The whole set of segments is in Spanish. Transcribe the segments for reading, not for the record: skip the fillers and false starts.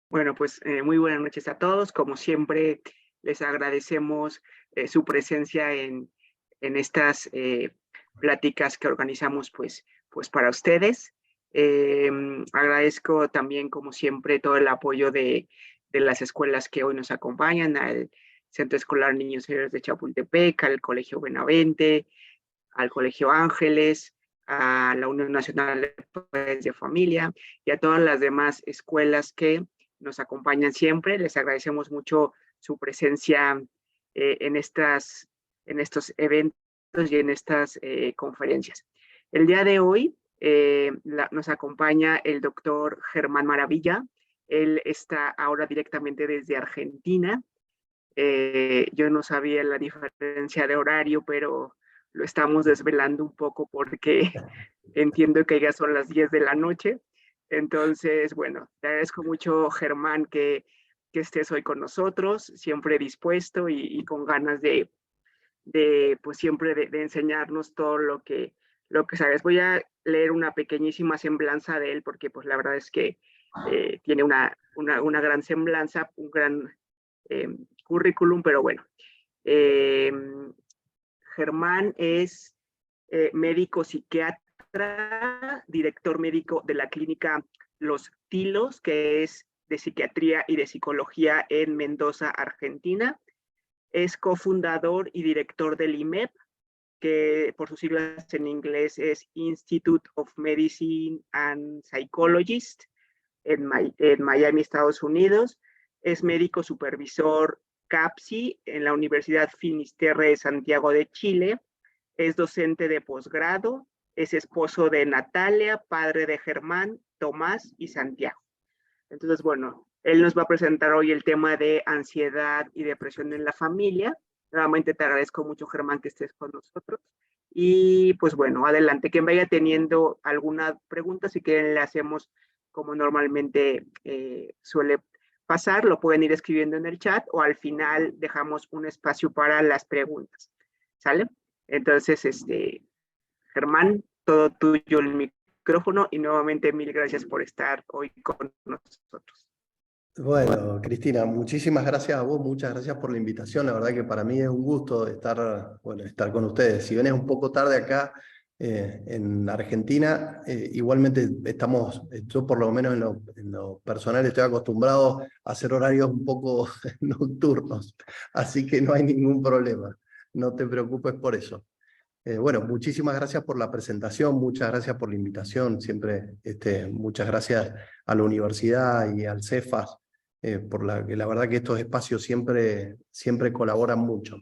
Bueno, pues muy buenas noches a todos. Como siempre, les agradecemos su presencia en estas pláticas que organizamos pues para ustedes. Agradezco también, como siempre, todo el apoyo de las escuelas que hoy nos acompañan, al Centro Escolar Niños Héroes de Chapultepec, al Colegio Benavente, al Colegio Ángeles, a la Unión Nacional de Padres de Familia y a todas las demás escuelas que nos acompañan siempre. Les agradecemos mucho su presencia en estos eventos y en estas conferencias. El día de hoy nos acompaña el doctor Germán Maravilla. Él está ahora directamente desde Argentina. Yo no sabía la diferencia de horario, pero lo estamos desvelando un poco porque entiendo que ya son las 10 de la noche. Entonces, bueno, te agradezco mucho, Germán, que estés hoy con nosotros, siempre dispuesto y con ganas pues siempre de enseñarnos todo lo que sabes. Voy a leer una pequeñísima semblanza de él, porque pues la verdad es que tiene una gran semblanza, un gran eh, currículum, pero bueno. Eh, Germán es médico psiquiatra, director médico de la clínica Los Tilos, que es de psiquiatría y de psicología en Mendoza, Argentina. Es cofundador y director del IMEP, que por sus siglas en inglés es Institute of Medicine and Psychologist en Miami, Estados Unidos. Es médico supervisor CAPSI en la Universidad Finisterre de Santiago de Chile. Es docente de posgrado. Es esposo de Natalia, padre de Germán, Tomás y Santiago. Entonces, bueno, él nos va a presentar hoy el tema de ansiedad y depresión en la familia. Nuevamente te agradezco mucho, Germán, que estés con nosotros. Y pues bueno, adelante. Quien vaya teniendo alguna pregunta, si quieren le hacemos como normalmente suele pasar, lo pueden ir escribiendo en el chat o al final dejamos un espacio para las preguntas. ¿Sale? Entonces, Germán, todo tuyo el micrófono y nuevamente mil gracias por estar hoy con nosotros. Bueno, Cristina, muchísimas gracias a vos, muchas gracias por la invitación. La verdad que para mí es un gusto estar con ustedes. Si bien es un poco tarde acá en Argentina, igualmente yo por lo menos en lo personal estoy acostumbrado a hacer horarios un poco nocturnos, así que no hay ningún problema. No te preocupes por eso. Bueno, muchísimas gracias por la presentación, muchas gracias por la invitación, siempre muchas gracias a la universidad y al CEFAS, que la verdad que estos espacios siempre colaboran mucho.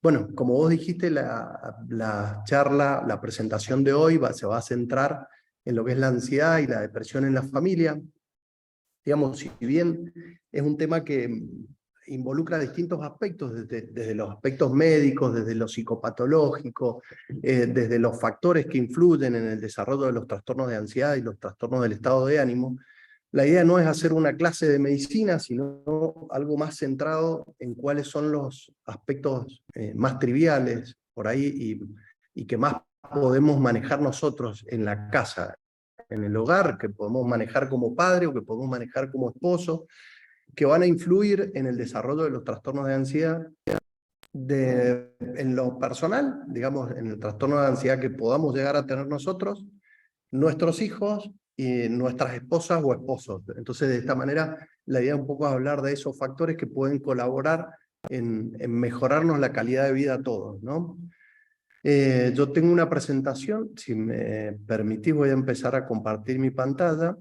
Bueno, como vos dijiste, la charla, la presentación de hoy se va a centrar en lo que es la ansiedad y la depresión en la familia. Digamos, si bien es un tema que involucra distintos aspectos, desde los aspectos médicos, desde lo psicopatológico, desde los factores que influyen en el desarrollo de los trastornos de ansiedad y los trastornos del estado de ánimo. La idea no es hacer una clase de medicina, sino algo más centrado en cuáles son los aspectos más triviales por ahí y que más podemos manejar nosotros en la casa, en el hogar, que podemos manejar como padre o que podemos manejar como esposo, que van a influir en el desarrollo de los trastornos de ansiedad en lo personal, digamos, en el trastorno de ansiedad que podamos llegar a tener nosotros, nuestros hijos y nuestras esposas o esposos. Entonces, de esta manera, la idea un poco es hablar de esos factores que pueden colaborar en mejorarnos la calidad de vida a todos, ¿no? Yo tengo una presentación, si me permitís voy a empezar a compartir mi pantalla.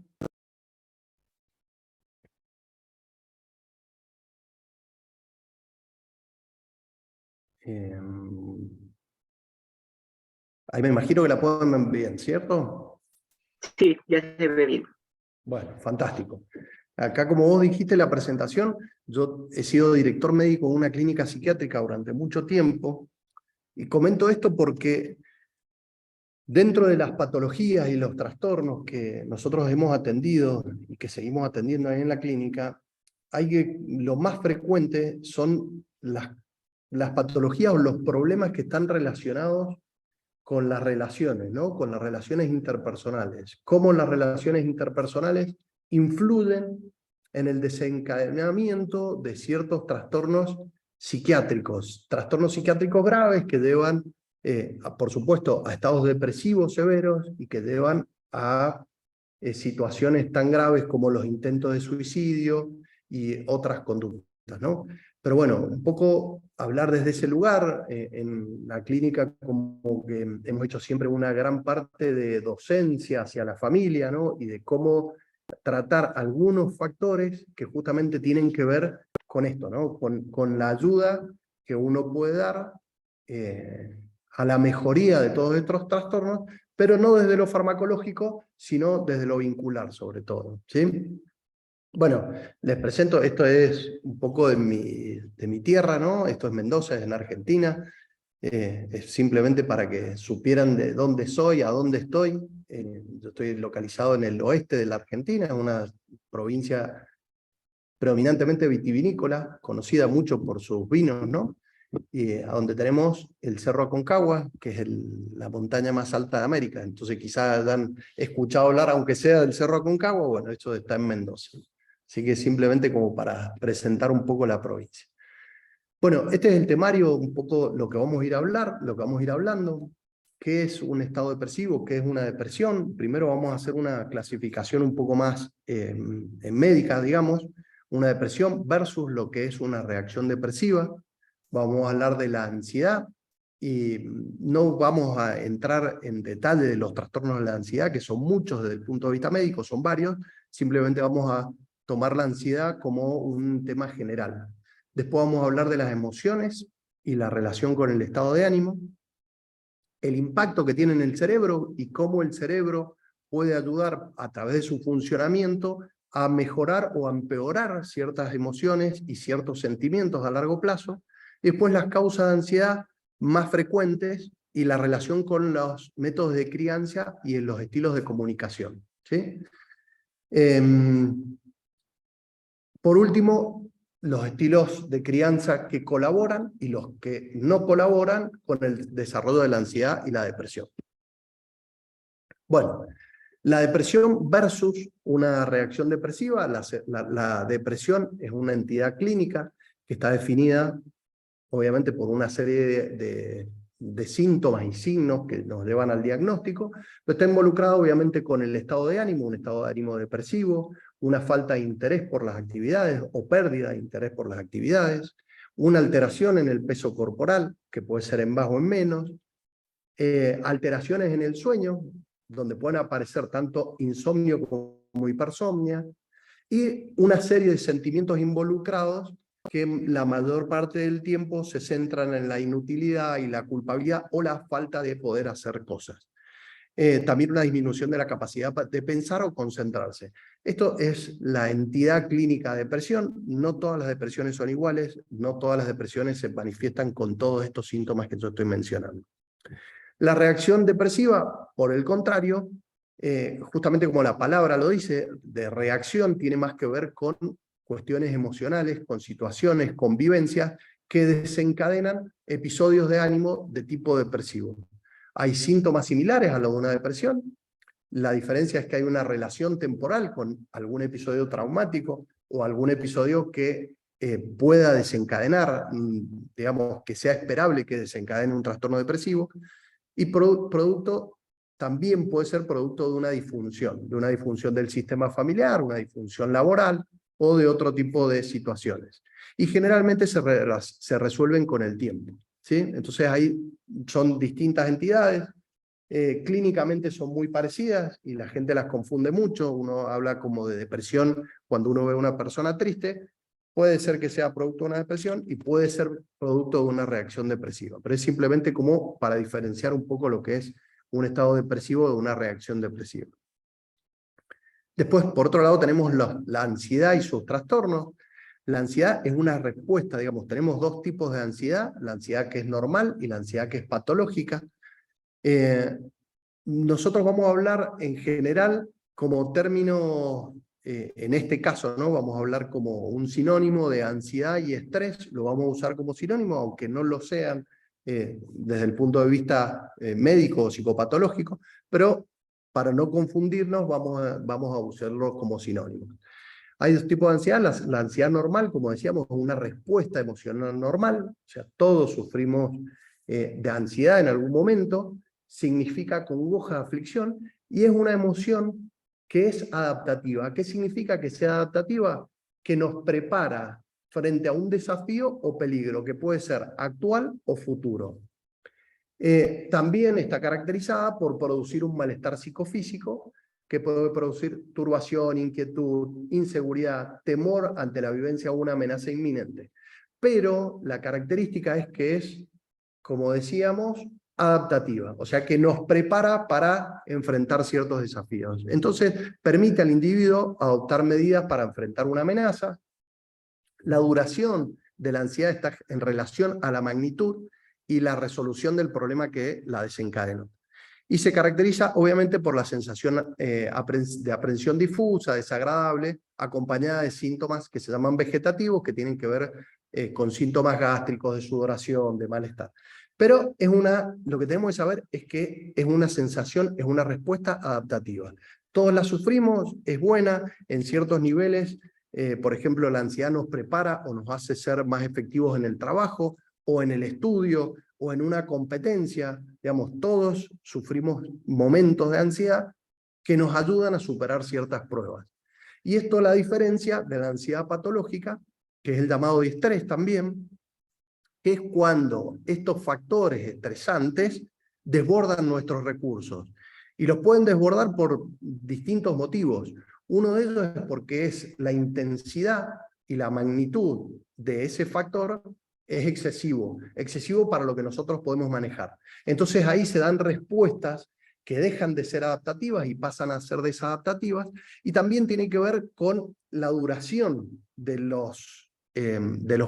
Ahí me imagino que la pueden ver bien, ¿cierto? Sí, ya se ve bien. Bueno, fantástico. Acá, como vos dijiste en la presentación, yo he sido director médico en una clínica psiquiátrica durante mucho tiempo, y comento esto porque dentro de las patologías y los trastornos que nosotros hemos atendido y que seguimos atendiendo ahí en la clínica, lo más frecuente son las patologías o los problemas que están relacionados con las relaciones, ¿no? Con las relaciones interpersonales. ¿Cómo las relaciones interpersonales influyen en el desencadenamiento de ciertos trastornos psiquiátricos graves que llevan, por supuesto, a estados depresivos severos y que llevan a situaciones tan graves como los intentos de suicidio y otras conductas, ¿no? Pero bueno, un poco hablar desde ese lugar, en la clínica como que hemos hecho siempre una gran parte de docencia hacia la familia, ¿no? Y de cómo tratar algunos factores que justamente tienen que ver con esto, ¿no? Con la ayuda que uno puede dar a la mejoría de todos estos trastornos, pero no desde lo farmacológico, sino desde lo vincular sobre todo, ¿sí? Bueno, les presento, esto es un poco de mi tierra, ¿no? Esto es Mendoza, es en Argentina. Es simplemente para que supieran de dónde soy, a dónde estoy. Yo estoy localizado en el oeste de la Argentina, una provincia predominantemente vitivinícola, conocida mucho por sus vinos, ¿no? A donde tenemos el Cerro Aconcagua, que es la montaña más alta de América. Entonces quizás han escuchado hablar, aunque sea del Cerro Aconcagua, bueno, esto está en Mendoza. Así que simplemente como para presentar un poco la provincia. Bueno, este es el temario, un poco lo que vamos a ir a hablar, lo que vamos a ir hablando. ¿Qué es un estado depresivo? ¿Qué es una depresión? Primero vamos a hacer una clasificación un poco más médica, digamos, una depresión versus lo que es una reacción depresiva. Vamos a hablar de la ansiedad y no vamos a entrar en detalle de los trastornos de la ansiedad, que son muchos desde el punto de vista médico, son varios. Simplemente vamos a tomar la ansiedad como un tema general. Después vamos a hablar de las emociones y la relación con el estado de ánimo, el impacto que tiene en el cerebro y cómo el cerebro puede ayudar a través de su funcionamiento a mejorar o a empeorar ciertas emociones y ciertos sentimientos a largo plazo. Y después las causas de ansiedad más frecuentes y la relación con los métodos de crianza y los estilos de comunicación, ¿sí? Por último, los estilos de crianza que colaboran y los que no colaboran con el desarrollo de la ansiedad y la depresión. Bueno, la depresión versus una reacción depresiva. La depresión es una entidad clínica que está definida, obviamente, por una serie de síntomas y signos que nos llevan al diagnóstico, pero está involucrado obviamente con el estado de ánimo, un estado de ánimo depresivo, una falta de interés por las actividades o pérdida de interés por las actividades, una alteración en el peso corporal, que puede ser en más o en menos, alteraciones en el sueño, donde pueden aparecer tanto insomnio como hipersomnia, y una serie de sentimientos involucrados que la mayor parte del tiempo se centran en la inutilidad y la culpabilidad o la falta de poder hacer cosas. También una disminución de la capacidad de pensar o concentrarse. Esto es la entidad clínica de depresión. No todas las depresiones son iguales, no todas las depresiones se manifiestan con todos estos síntomas que yo estoy mencionando. La reacción depresiva, por el contrario, justamente como la palabra lo dice, de reacción tiene más que ver con cuestiones emocionales, con situaciones, con vivencias que desencadenan episodios de ánimo de tipo depresivo. Hay síntomas similares a los de una depresión. La diferencia es que hay una relación temporal con algún episodio traumático o algún episodio que pueda desencadenar, digamos, que sea esperable que desencadene un trastorno depresivo. Y producto también puede ser producto de una disfunción del sistema familiar, una disfunción laboral o de otro tipo de situaciones. Y generalmente se resuelven con el tiempo, ¿sí? Entonces ahí son distintas entidades, clínicamente son muy parecidas y la gente las confunde mucho. Uno habla como de depresión cuando uno ve a una persona triste. Puede ser que sea producto de una depresión y puede ser producto de una reacción depresiva, pero es simplemente como para diferenciar un poco lo que es un estado depresivo de una reacción depresiva. Después, por otro lado, tenemos la ansiedad y sus trastornos. La ansiedad es una respuesta, digamos, tenemos dos tipos de ansiedad, la ansiedad que es normal y la ansiedad que es patológica. Nosotros vamos a hablar en general como término, en este caso, ¿no? Vamos a hablar como un sinónimo de ansiedad y estrés, lo vamos a usar como sinónimo, aunque no lo sean desde el punto de vista médico o psicopatológico, pero para no confundirnos, vamos a usarlos como sinónimos. Hay dos tipos de ansiedad. La ansiedad normal, como decíamos, es una respuesta emocional normal. O sea, todos sufrimos de ansiedad en algún momento. Significa congoja, aflicción, y es una emoción que es adaptativa. ¿Qué significa que sea adaptativa? Que nos prepara frente a un desafío o peligro, que puede ser actual o futuro. También está caracterizada por producir un malestar psicofísico, que puede producir turbación, inquietud, inseguridad, temor ante la vivencia de una amenaza inminente. Pero la característica es que es, como decíamos, adaptativa, o sea que nos prepara para enfrentar ciertos desafíos. Entonces, permite al individuo adoptar medidas para enfrentar una amenaza. La duración de la ansiedad está en relación a la magnitud y la resolución del problema que la desencadenó. Y se caracteriza obviamente por la sensación de aprensión difusa, desagradable, acompañada de síntomas que se llaman vegetativos, que tienen que ver con síntomas gástricos, de sudoración, de malestar. Pero lo que tenemos que saber es que es una sensación, es una respuesta adaptativa. Todos la sufrimos, es buena en ciertos niveles. Por ejemplo, la ansiedad nos prepara o nos hace ser más efectivos en el trabajo o en el estudio o en una competencia. Digamos, todos sufrimos momentos de ansiedad que nos ayudan a superar ciertas pruebas. Y esto la diferencia de la ansiedad patológica, que es el llamado distrés también, que es cuando estos factores estresantes desbordan nuestros recursos. Y los pueden desbordar por distintos motivos. Uno de ellos es porque es la intensidad y la magnitud de ese factor es excesivo para lo que nosotros podemos manejar. Entonces ahí se dan respuestas que dejan de ser adaptativas y pasan a ser desadaptativas, y también tiene que ver con la duración de los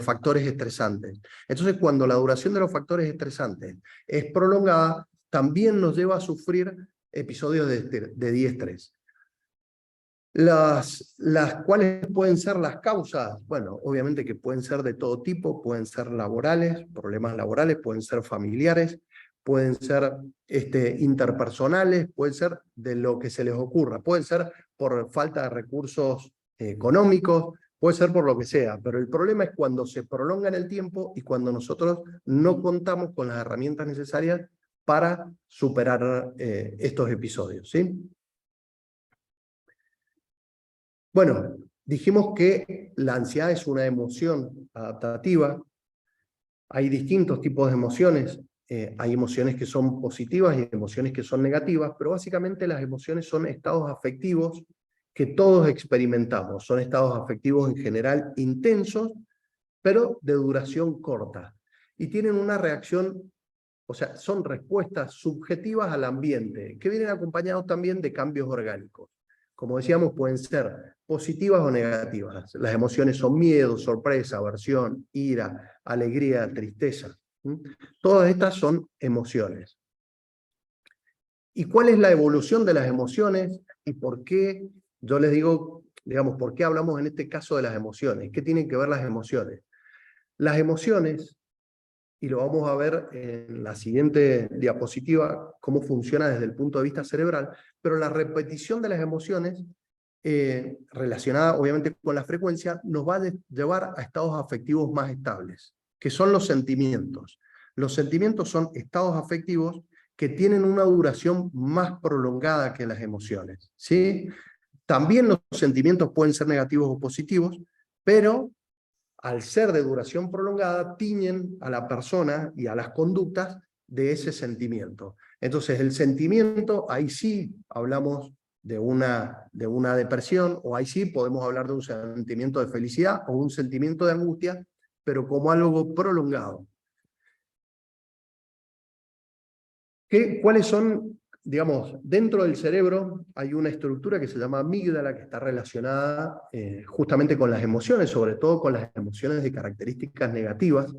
factores estresantes. Entonces, cuando la duración de los factores estresantes es prolongada, también nos lleva a sufrir episodios de diestrés. Las cuales pueden ser las causas, bueno, obviamente que pueden ser de todo tipo, pueden ser laborales, problemas laborales, pueden ser familiares, pueden ser interpersonales, pueden ser de lo que se les ocurra, pueden ser por falta de recursos económicos, puede ser por lo que sea, pero el problema es cuando se prolonga en el tiempo y cuando nosotros no contamos con las herramientas necesarias para superar estos episodios, ¿sí? Bueno, dijimos que la ansiedad es una emoción adaptativa. Hay distintos tipos de emociones. Hay emociones que son positivas y emociones que son negativas, pero básicamente las emociones son estados afectivos que todos experimentamos. Son estados afectivos en general intensos, pero de duración corta. Y tienen una reacción, o sea, son respuestas subjetivas al ambiente, que vienen acompañados también de cambios orgánicos. Como decíamos, pueden ser positivas o negativas. Las emociones son miedo, sorpresa, aversión, ira, alegría, tristeza. Todas estas son emociones. ¿Y cuál es la evolución de las emociones? ¿Y por qué? Yo les digo, digamos, ¿por qué hablamos en este caso de las emociones? ¿Qué tienen que ver las emociones? Las emociones, y lo vamos a ver en la siguiente diapositiva, cómo funciona desde el punto de vista cerebral, pero la repetición de las emociones, relacionada obviamente con la frecuencia, nos va a llevar a estados afectivos más estables, que son los sentimientos. Los sentimientos son estados afectivos que tienen una duración más prolongada que las emociones, ¿sí? También los sentimientos pueden ser negativos o positivos, pero al ser de duración prolongada, tiñen a la persona y a las conductas de ese sentimiento. Entonces, el sentimiento, ahí sí hablamos de una depresión, o ahí sí podemos hablar de un sentimiento de felicidad o un sentimiento de angustia, pero como algo prolongado. ¿Cuáles son? Digamos, dentro del cerebro hay una estructura que se llama amígdala, que está relacionada justamente con las emociones, sobre todo con las emociones de características negativas,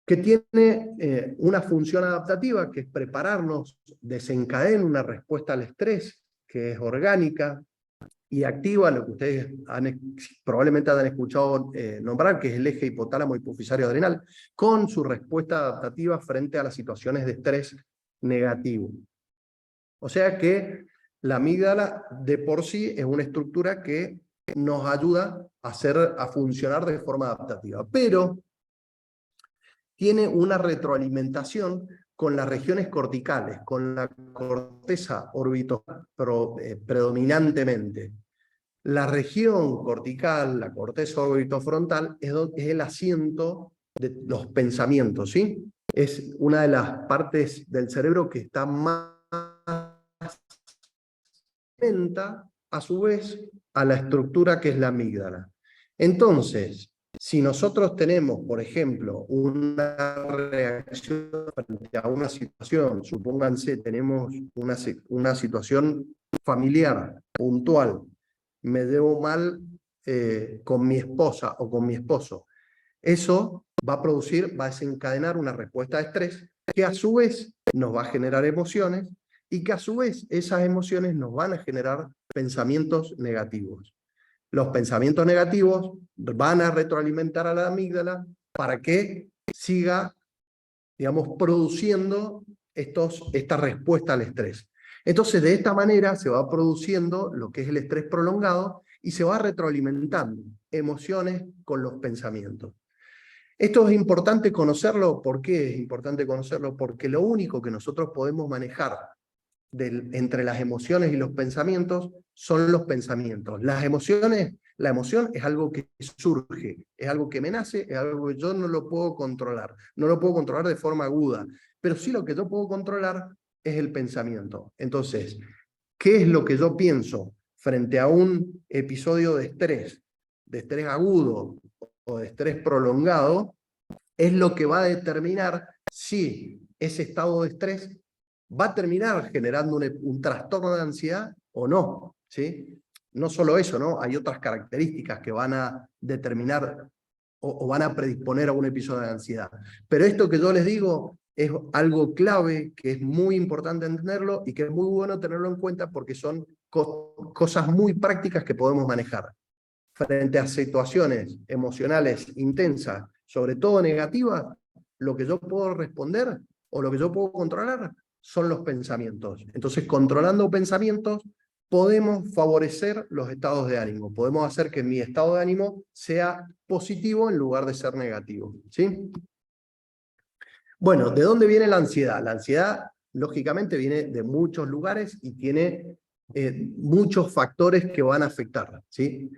que tiene una función adaptativa, que es prepararnos, desencadena una respuesta al estrés, que es orgánica y activa, lo que ustedes probablemente han escuchado nombrar, que es el eje hipotálamo hipofisario adrenal, con su respuesta adaptativa frente a las situaciones de estrés negativo. O sea que La amígdala de por sí es una estructura que nos ayuda a funcionar de forma adaptativa, pero tiene una retroalimentación con las regiones corticales, con la corteza orbital predominantemente. La región cortical, la corteza orbitofrontal, es el asiento de los pensamientos, ¿sí? Es una de las partes del cerebro que está más atenta, a su vez, a la estructura que es la amígdala. Entonces, si nosotros tenemos, por ejemplo, una reacción frente a una situación, supónganse, tenemos una situación familiar, puntual, me llevo mal con mi esposa o con mi esposo, eso va a desencadenar una respuesta de estrés que a su vez nos va a generar emociones y que a su vez esas emociones nos van a generar pensamientos negativos. Los pensamientos negativos van a retroalimentar a la amígdala para que siga, digamos, produciendo esta respuesta al estrés. Entonces, de esta manera se va produciendo lo que es el estrés prolongado y se va retroalimentando emociones con los pensamientos. Esto es importante conocerlo. ¿Por qué es importante conocerlo? Porque lo único que nosotros podemos manejar entre las emociones y los pensamientos son los pensamientos. Las emociones, la emoción es algo que surge, es algo que me nace, es algo que yo no lo puedo controlar. No lo puedo controlar de forma aguda, pero sí lo que yo puedo controlar es el pensamiento. Entonces, ¿qué es lo que yo pienso frente a un episodio de estrés agudo o de estrés prolongado? Es lo que va a determinar si ese estado de estrés va a terminar generando un trastorno de ansiedad o no, ¿sí? No solo eso, ¿no? Hay otras características que van a determinar o van a predisponer a un episodio de ansiedad. Pero esto que yo les digo es algo clave, que es muy importante entenderlo y que es muy bueno tenerlo en cuenta porque son cosas muy prácticas que podemos manejar. Frente a situaciones emocionales intensas, sobre todo negativas, lo que yo puedo responder o lo que yo puedo controlar son los pensamientos. Entonces, controlando pensamientos, podemos favorecer los estados de ánimo. Podemos hacer que mi estado de ánimo sea positivo en lugar de ser negativo, ¿sí? Bueno, ¿de dónde viene la ansiedad? La ansiedad, lógicamente, viene de muchos lugares y tiene muchos factores que van a afectar, ¿sí?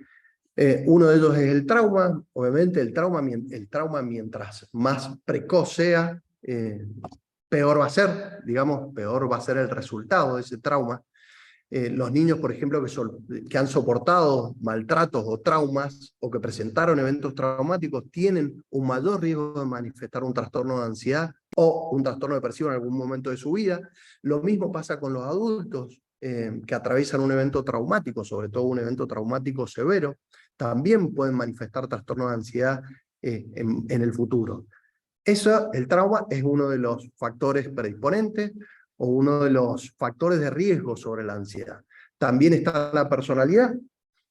Uno de ellos es el trauma. Obviamente el trauma mientras más precoz sea, peor va a ser, digamos, peor va a ser el resultado de ese trauma. Los niños, por ejemplo, que han soportado maltratos o traumas o que presentaron eventos traumáticos tienen un mayor riesgo de manifestar un trastorno de ansiedad o un trastorno depresivo en algún momento de su vida. Lo mismo pasa con los adultos que atraviesan un evento traumático, sobre todo un evento traumático severo, también pueden manifestar trastorno de ansiedad en el futuro. Eso, el trauma, es uno de los factores predisponentes o uno de los factores de riesgo sobre la ansiedad. También está la personalidad.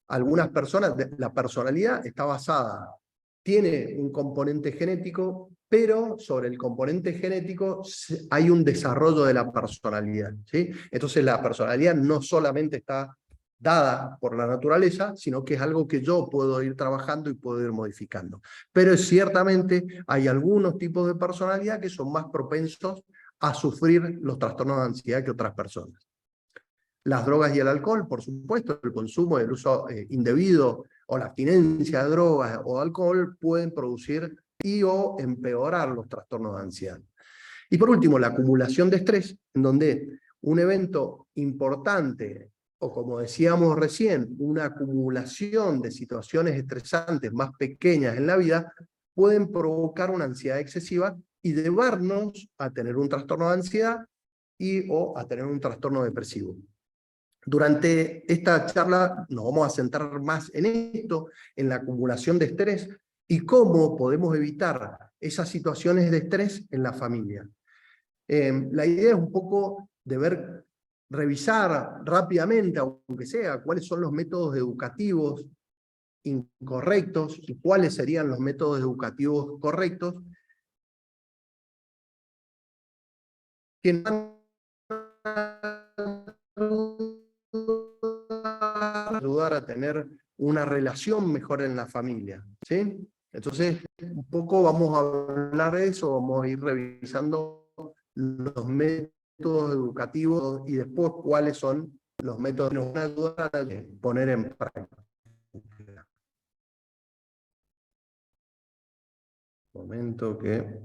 Algunas personas, la personalidad está basada, tiene un componente genético, pero sobre el componente genético hay un desarrollo de la personalidad, ¿sí? Entonces la personalidad no solamente está dada por la naturaleza, sino que es algo que yo puedo ir trabajando y puedo ir modificando. Pero ciertamente hay algunos tipos de personalidad que son más propensos a sufrir los trastornos de ansiedad que otras personas. Las drogas y el alcohol, por supuesto, el consumo y el uso indebido o la abstinencia de drogas o de alcohol pueden producir y o empeorar los trastornos de ansiedad. Y por último, la acumulación de estrés, en donde un evento importante, o como decíamos recién, una acumulación de situaciones estresantes más pequeñas en la vida, pueden provocar una ansiedad excesiva y llevarnos a tener un trastorno de ansiedad o a tener un trastorno depresivo. Durante esta charla nos vamos a centrar más en esto, en la acumulación de estrés y cómo podemos evitar esas situaciones de estrés en la familia. La idea es un poco de revisar rápidamente, aunque sea, cuáles son los métodos educativos incorrectos y cuáles serían los métodos educativos correctos que ayudar a tener una relación mejor en la familia, ¿sí? Entonces, un poco vamos a hablar de eso, vamos a ir revisando los métodos educativos y después cuáles son los métodos que nos van a ayudar a poner en práctica. Un momento que...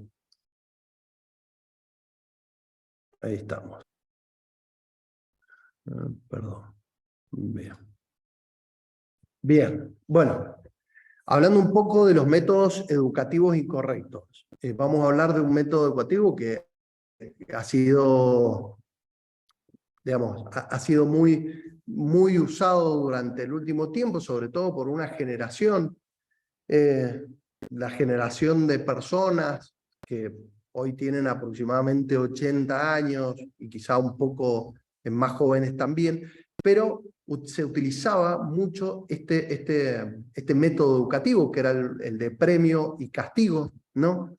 Ahí estamos. Perdón. Bien. Bien, bueno, hablando un poco de los métodos educativos incorrectos. Vamos a hablar de un método educativo que ha sido, digamos, ha sido muy usado durante el último tiempo, sobre todo por una generación, la generación de personas que hoy tienen aproximadamente 80 años y quizá un poco más jóvenes también, pero se utilizaba mucho este método educativo, que era el de premio y castigo, ¿no?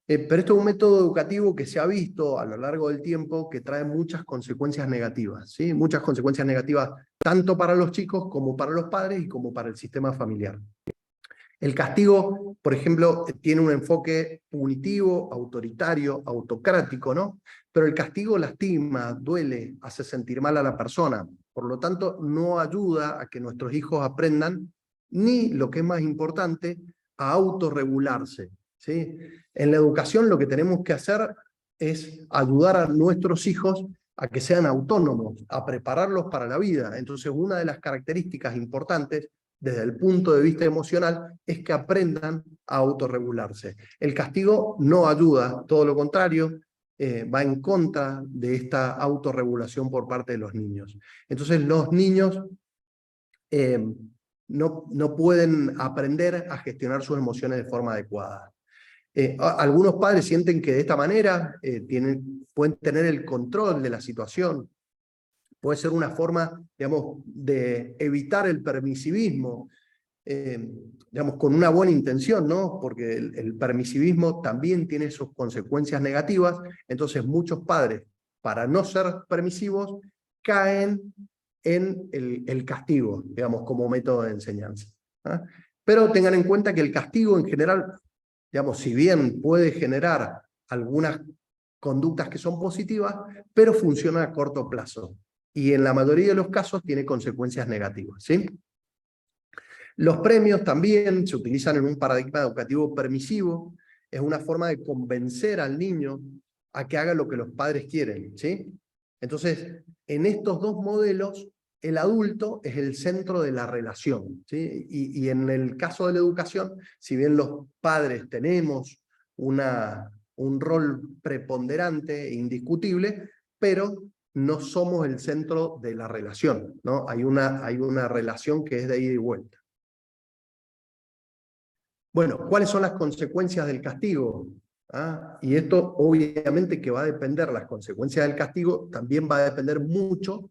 Pero esto es un método educativo que se ha visto a lo largo del tiempo que trae muchas consecuencias negativas, ¿sí? Muchas consecuencias negativas tanto para los chicos como para los padres y como para el sistema familiar. El castigo, por ejemplo, tiene un enfoque punitivo, autoritario, autocrático, ¿no? Pero el castigo lastima, duele, hace sentir mal a la persona. Por lo tanto, no ayuda a que nuestros hijos aprendan, ni, lo que es más importante, a autorregularse, ¿sí? En la educación lo que tenemos que hacer es ayudar a nuestros hijos a que sean autónomos, a prepararlos para la vida. Entonces, una de las características importantes desde el punto de vista emocional, es que aprendan a autorregularse. El castigo no ayuda, todo lo contrario, va en contra de esta autorregulación por parte de los niños. Entonces los niños no pueden aprender a gestionar sus emociones de forma adecuada. Algunos padres sienten que de esta manera pueden tener el control de la situación. Puede ser una forma, digamos, de evitar el permisivismo, digamos, con una buena intención, ¿no? Porque el permisivismo también tiene sus consecuencias negativas, entonces muchos padres, para no ser permisivos, caen en el castigo, digamos, como método de enseñanza, ¿ah? Pero tengan en cuenta que el castigo en general, digamos, si bien puede generar algunas conductas que son positivas, pero funciona a corto plazo. Y en la mayoría de los casos tiene consecuencias negativas, ¿sí? Los premios también se utilizan en un paradigma educativo permisivo. Es una forma de convencer al niño a que haga lo que los padres quieren, ¿sí? Entonces, en estos dos modelos, el adulto es el centro de la relación, ¿sí? Y en el caso de la educación, si bien los padres tenemos un rol preponderante e indiscutible, pero no somos el centro de la relación, ¿no? Hay una relación que es de ida y vuelta. Bueno, ¿cuáles son las consecuencias del castigo? ¿Ah? Y esto obviamente que va a depender, las consecuencias del castigo también va a depender mucho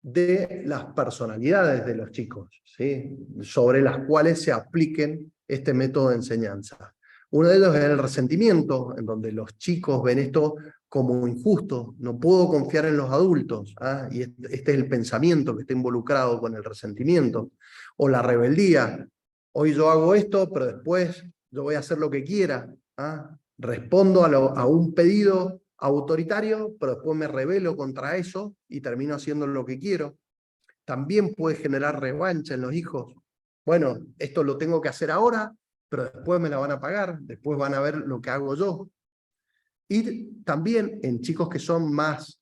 de las personalidades de los chicos, ¿sí? Sobre las cuales se apliquen este método de enseñanza. Uno de ellos es el resentimiento, en donde los chicos ven esto como injusto, no puedo confiar en los adultos, ¿ah? Y este es el pensamiento que está involucrado con el resentimiento. O la rebeldía, hoy yo hago esto, pero después yo voy a hacer lo que quiera, ¿ah? Respondo a un pedido autoritario, pero después me rebelo contra eso y termino haciendo lo que quiero. También puede generar revancha en los hijos. Bueno, esto lo tengo que hacer ahora, pero después me la van a pagar, después van a ver lo que hago yo. Y también en chicos que son más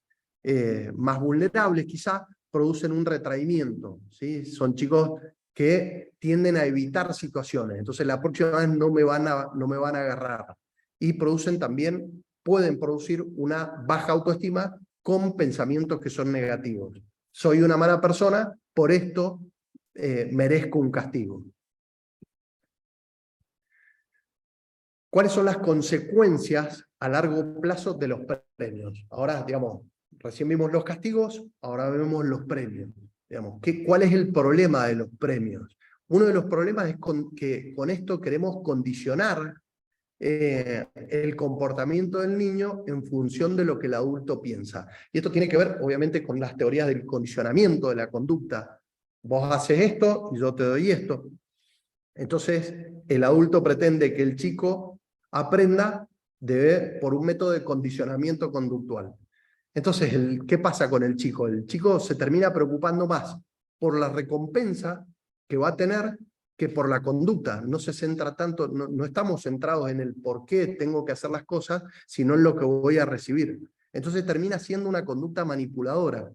vulnerables quizá, producen un retraimiento, ¿sí? Son chicos que tienden a evitar situaciones, entonces la próxima vez no me van a agarrar. Y pueden producir una baja autoestima con pensamientos que son negativos. Soy una mala persona, por esto merezco un castigo. ¿Cuáles son las consecuencias a largo plazo de los premios? Ahora, digamos, recién vimos los castigos, ahora vemos los premios. Digamos, ¿cuál es el problema de los premios? Uno de los problemas es que con esto queremos condicionar el comportamiento del niño en función de lo que el adulto piensa. Y esto tiene que ver, obviamente, con las teorías del condicionamiento de la conducta, Vos haces esto y yo te doy esto. Entonces, el adulto pretende que el chico aprenda por un método de condicionamiento conductual. Entonces, ¿qué pasa con el chico? El chico se termina preocupando más por la recompensa que va a tener que por la conducta. No se centra tanto, no estamos centrados en el por qué tengo que hacer las cosas, sino en lo que voy a recibir. Entonces termina siendo una conducta manipuladora.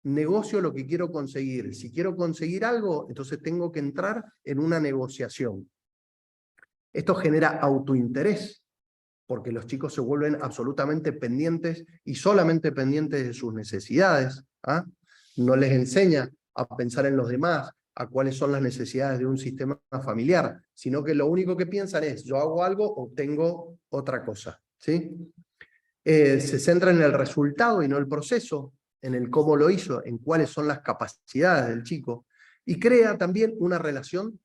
Negocio lo que quiero conseguir. Si quiero conseguir algo, entonces tengo que entrar en una negociación. Esto genera autointerés, porque los chicos se vuelven absolutamente pendientes y solamente pendientes de sus necesidades. ¿Ah? No les enseña a pensar en los demás, a cuáles son las necesidades de un sistema familiar, sino que lo único que piensan es, yo hago algo, obtengo otra cosa. ¿Sí? Se centra en el resultado y no el proceso, en el cómo lo hizo, en cuáles son las capacidades del chico, y crea también una relación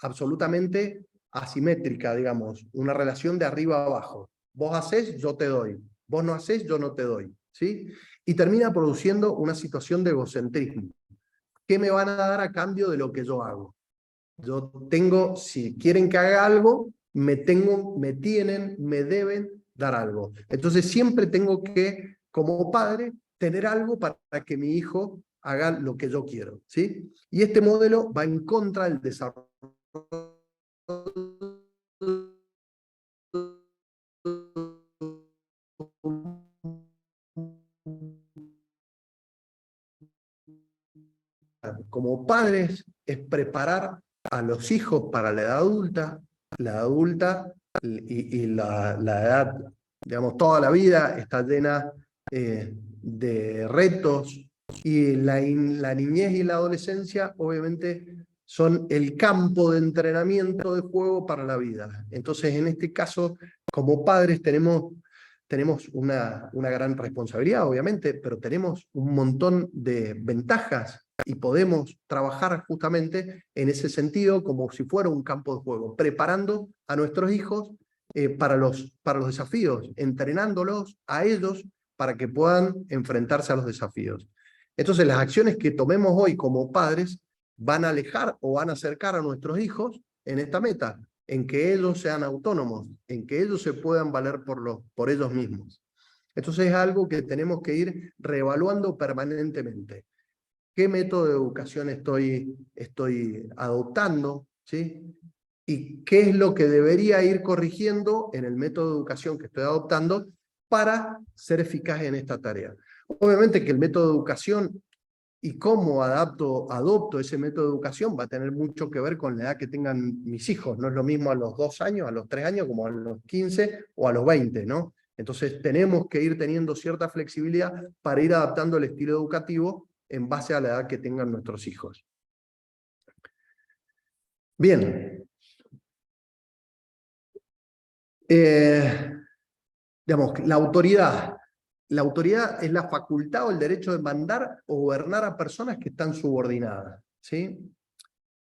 absolutamente asimétrica, digamos, una relación de arriba a abajo. Vos hacés, yo te doy. Vos no hacés, yo no te doy. ¿Sí? Y termina produciendo una situación de egocentrismo. ¿Qué me van a dar a cambio de lo que yo hago? Yo tengo, si quieren que haga algo, me tienen, me deben dar algo. Entonces siempre tengo que, como padre, tener algo para que mi hijo haga lo que yo quiero. ¿Sí? Y este modelo va en contra del desarrollo como padres es preparar a los hijos para la adulta y la edad, digamos, toda la vida está llena de retos, y la niñez y la adolescencia obviamente son el campo de entrenamiento de juego para la vida. Entonces, en este caso, como padres tenemos una gran responsabilidad, obviamente, pero tenemos un montón de ventajas y podemos trabajar justamente en ese sentido como si fuera un campo de juego, preparando a nuestros hijos para los desafíos, entrenándolos a ellos para que puedan enfrentarse a los desafíos. Entonces, las acciones que tomemos hoy como padres van a alejar o van a acercar a nuestros hijos en esta meta, en que ellos sean autónomos, en que ellos se puedan valer por ellos mismos. Entonces es algo que tenemos que ir reevaluando permanentemente. ¿Qué método de educación estoy adoptando? ¿Sí? ¿Y qué es lo que debería ir corrigiendo en el método de educación que estoy adoptando para ser eficaz en esta tarea? Obviamente que el método de educación y cómo adopto ese método de educación va a tener mucho que ver con la edad que tengan mis hijos. No es lo mismo a los 2 años, a los 3 años, como a los 15 o a los 20, ¿no? Entonces tenemos que ir teniendo cierta flexibilidad para ir adaptando el estilo educativo en base a la edad que tengan nuestros hijos. Bien. Digamos, la autoridad. La autoridad es la facultad o el derecho de mandar o gobernar a personas que están subordinadas. ¿Sí?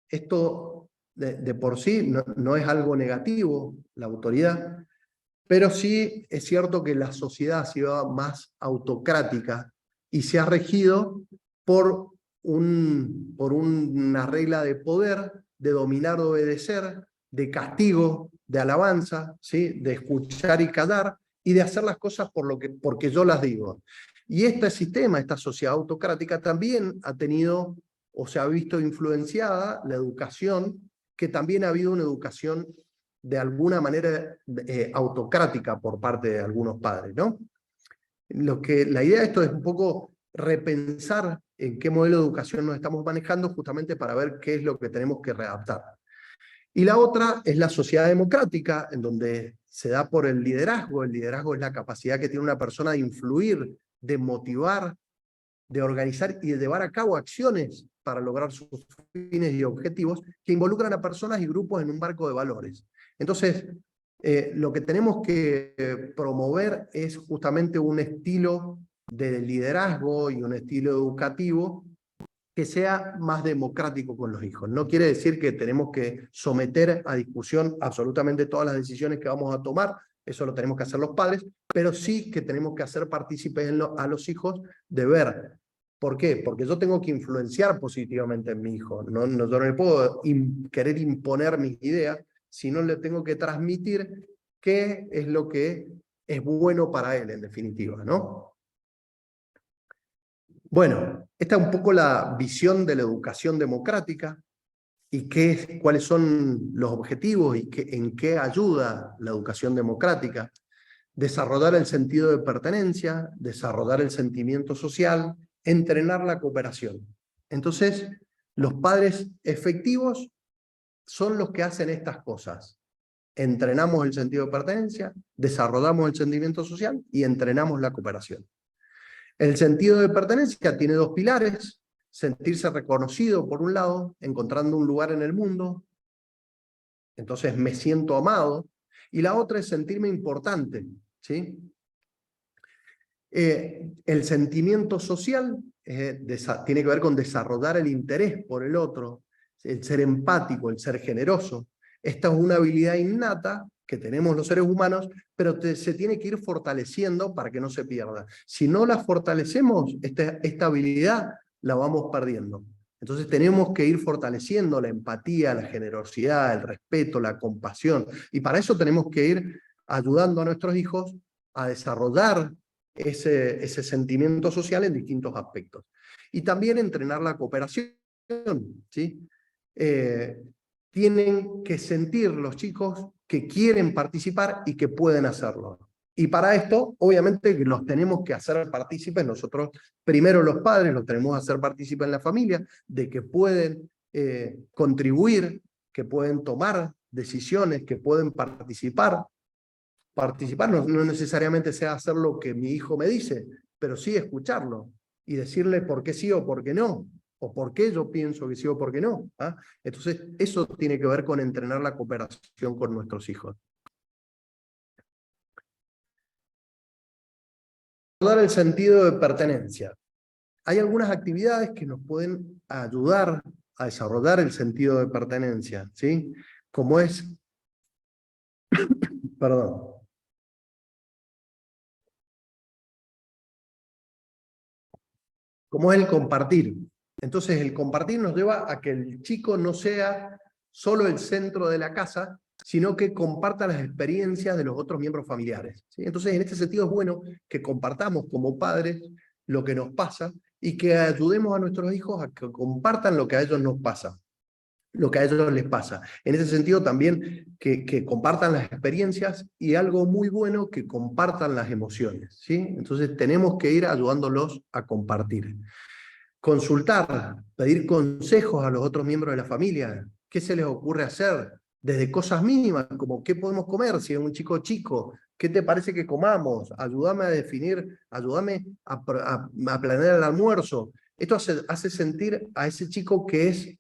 Esto de por sí no es algo negativo, la autoridad, pero sí es cierto que la sociedad ha sido más autocrática y se ha regido por una regla de poder, de dominar, de obedecer, de castigo, de alabanza, ¿sí? De escuchar y callar, y de hacer las cosas porque yo las digo. Y este sistema, esta sociedad autocrática, también ha tenido o se ha visto influenciada la educación, que también ha habido una educación de alguna manera autocrática por parte de algunos padres, ¿no? La idea de esto es un poco repensar en qué modelo de educación nos estamos manejando justamente para ver qué es lo que tenemos que readaptar. Y la otra es la sociedad democrática, en donde se da por el liderazgo. El liderazgo es la capacidad que tiene una persona de influir, de motivar, de organizar y de llevar a cabo acciones para lograr sus fines y objetivos que involucran a personas y grupos en un marco de valores. Entonces, lo que tenemos que promover es justamente un estilo de liderazgo y un estilo educativo que sea más democrático con los hijos. No quiere decir que tenemos que someter a discusión absolutamente todas las decisiones que vamos a tomar, eso lo tenemos que hacer los padres, pero sí que tenemos que hacer partícipes a los hijos de ver ¿Por qué? Porque yo tengo que influenciar positivamente en mi hijo. Yo no le puedo querer imponer mis ideas, sino le tengo que transmitir qué es lo que es bueno para él, en definitiva, ¿no? Bueno, esta es un poco la visión de la educación democrática y cuáles son los objetivos y en qué ayuda la educación democrática. Desarrollar el sentido de pertenencia, desarrollar el sentimiento social, entrenar la cooperación. Entonces, los padres efectivos son los que hacen estas cosas. Entrenamos el sentido de pertenencia, desarrollamos el sentimiento social y entrenamos la cooperación. El sentido de pertenencia tiene dos pilares: sentirse reconocido por un lado, encontrando un lugar en el mundo, entonces me siento amado, y la otra es sentirme importante, ¿sí? El sentimiento social tiene que ver con desarrollar el interés por el otro, el ser empático, el ser generoso. Esta es una habilidad innata que tenemos los seres humanos, pero se tiene que ir fortaleciendo para que no se pierda. Si no la fortalecemos, esta habilidad la vamos perdiendo. Entonces tenemos que ir fortaleciendo la empatía, la generosidad, el respeto, la compasión. Y para eso tenemos que ir ayudando a nuestros hijos a desarrollar ese sentimiento social en distintos aspectos. Y también entrenar la cooperación, ¿sí? Tienen que sentir los chicos que quieren participar y que pueden hacerlo. Y para esto, obviamente, los tenemos que hacer partícipes nosotros, primero los padres, los tenemos que hacer partícipes en la familia, de que pueden contribuir, que pueden tomar decisiones, que pueden participar. Participar no necesariamente sea hacer lo que mi hijo me dice, pero sí escucharlo y decirle por qué sí o por qué no, o por qué yo pienso que sí o por qué no. ¿Ah? Entonces, eso tiene que ver con entrenar la cooperación con nuestros hijos. Dar el sentido de pertenencia. Hay algunas actividades que nos pueden ayudar a desarrollar el sentido de pertenencia, ¿sí? Como es, perdón, como es el compartir. Entonces, el compartir nos lleva a que el chico no sea solo el centro de la casa, sino que comparta las experiencias de los otros miembros familiares, ¿sí? Entonces, en este sentido es bueno que compartamos como padres lo que nos pasa y que ayudemos a nuestros hijos a que compartan lo que a ellos nos pasa, lo que a ellos les pasa. En ese sentido también que compartan las experiencias y algo muy bueno, que compartan las emociones, ¿sí? Entonces tenemos que ir ayudándolos a compartir. Consultar, pedir consejos a los otros miembros de la familia. ¿Qué se les ocurre hacer? Desde cosas mínimas, como qué podemos comer si es un chico chico, qué te parece que comamos, ayúdame a definir, ayúdame a planear el almuerzo. Esto hace sentir a ese chico que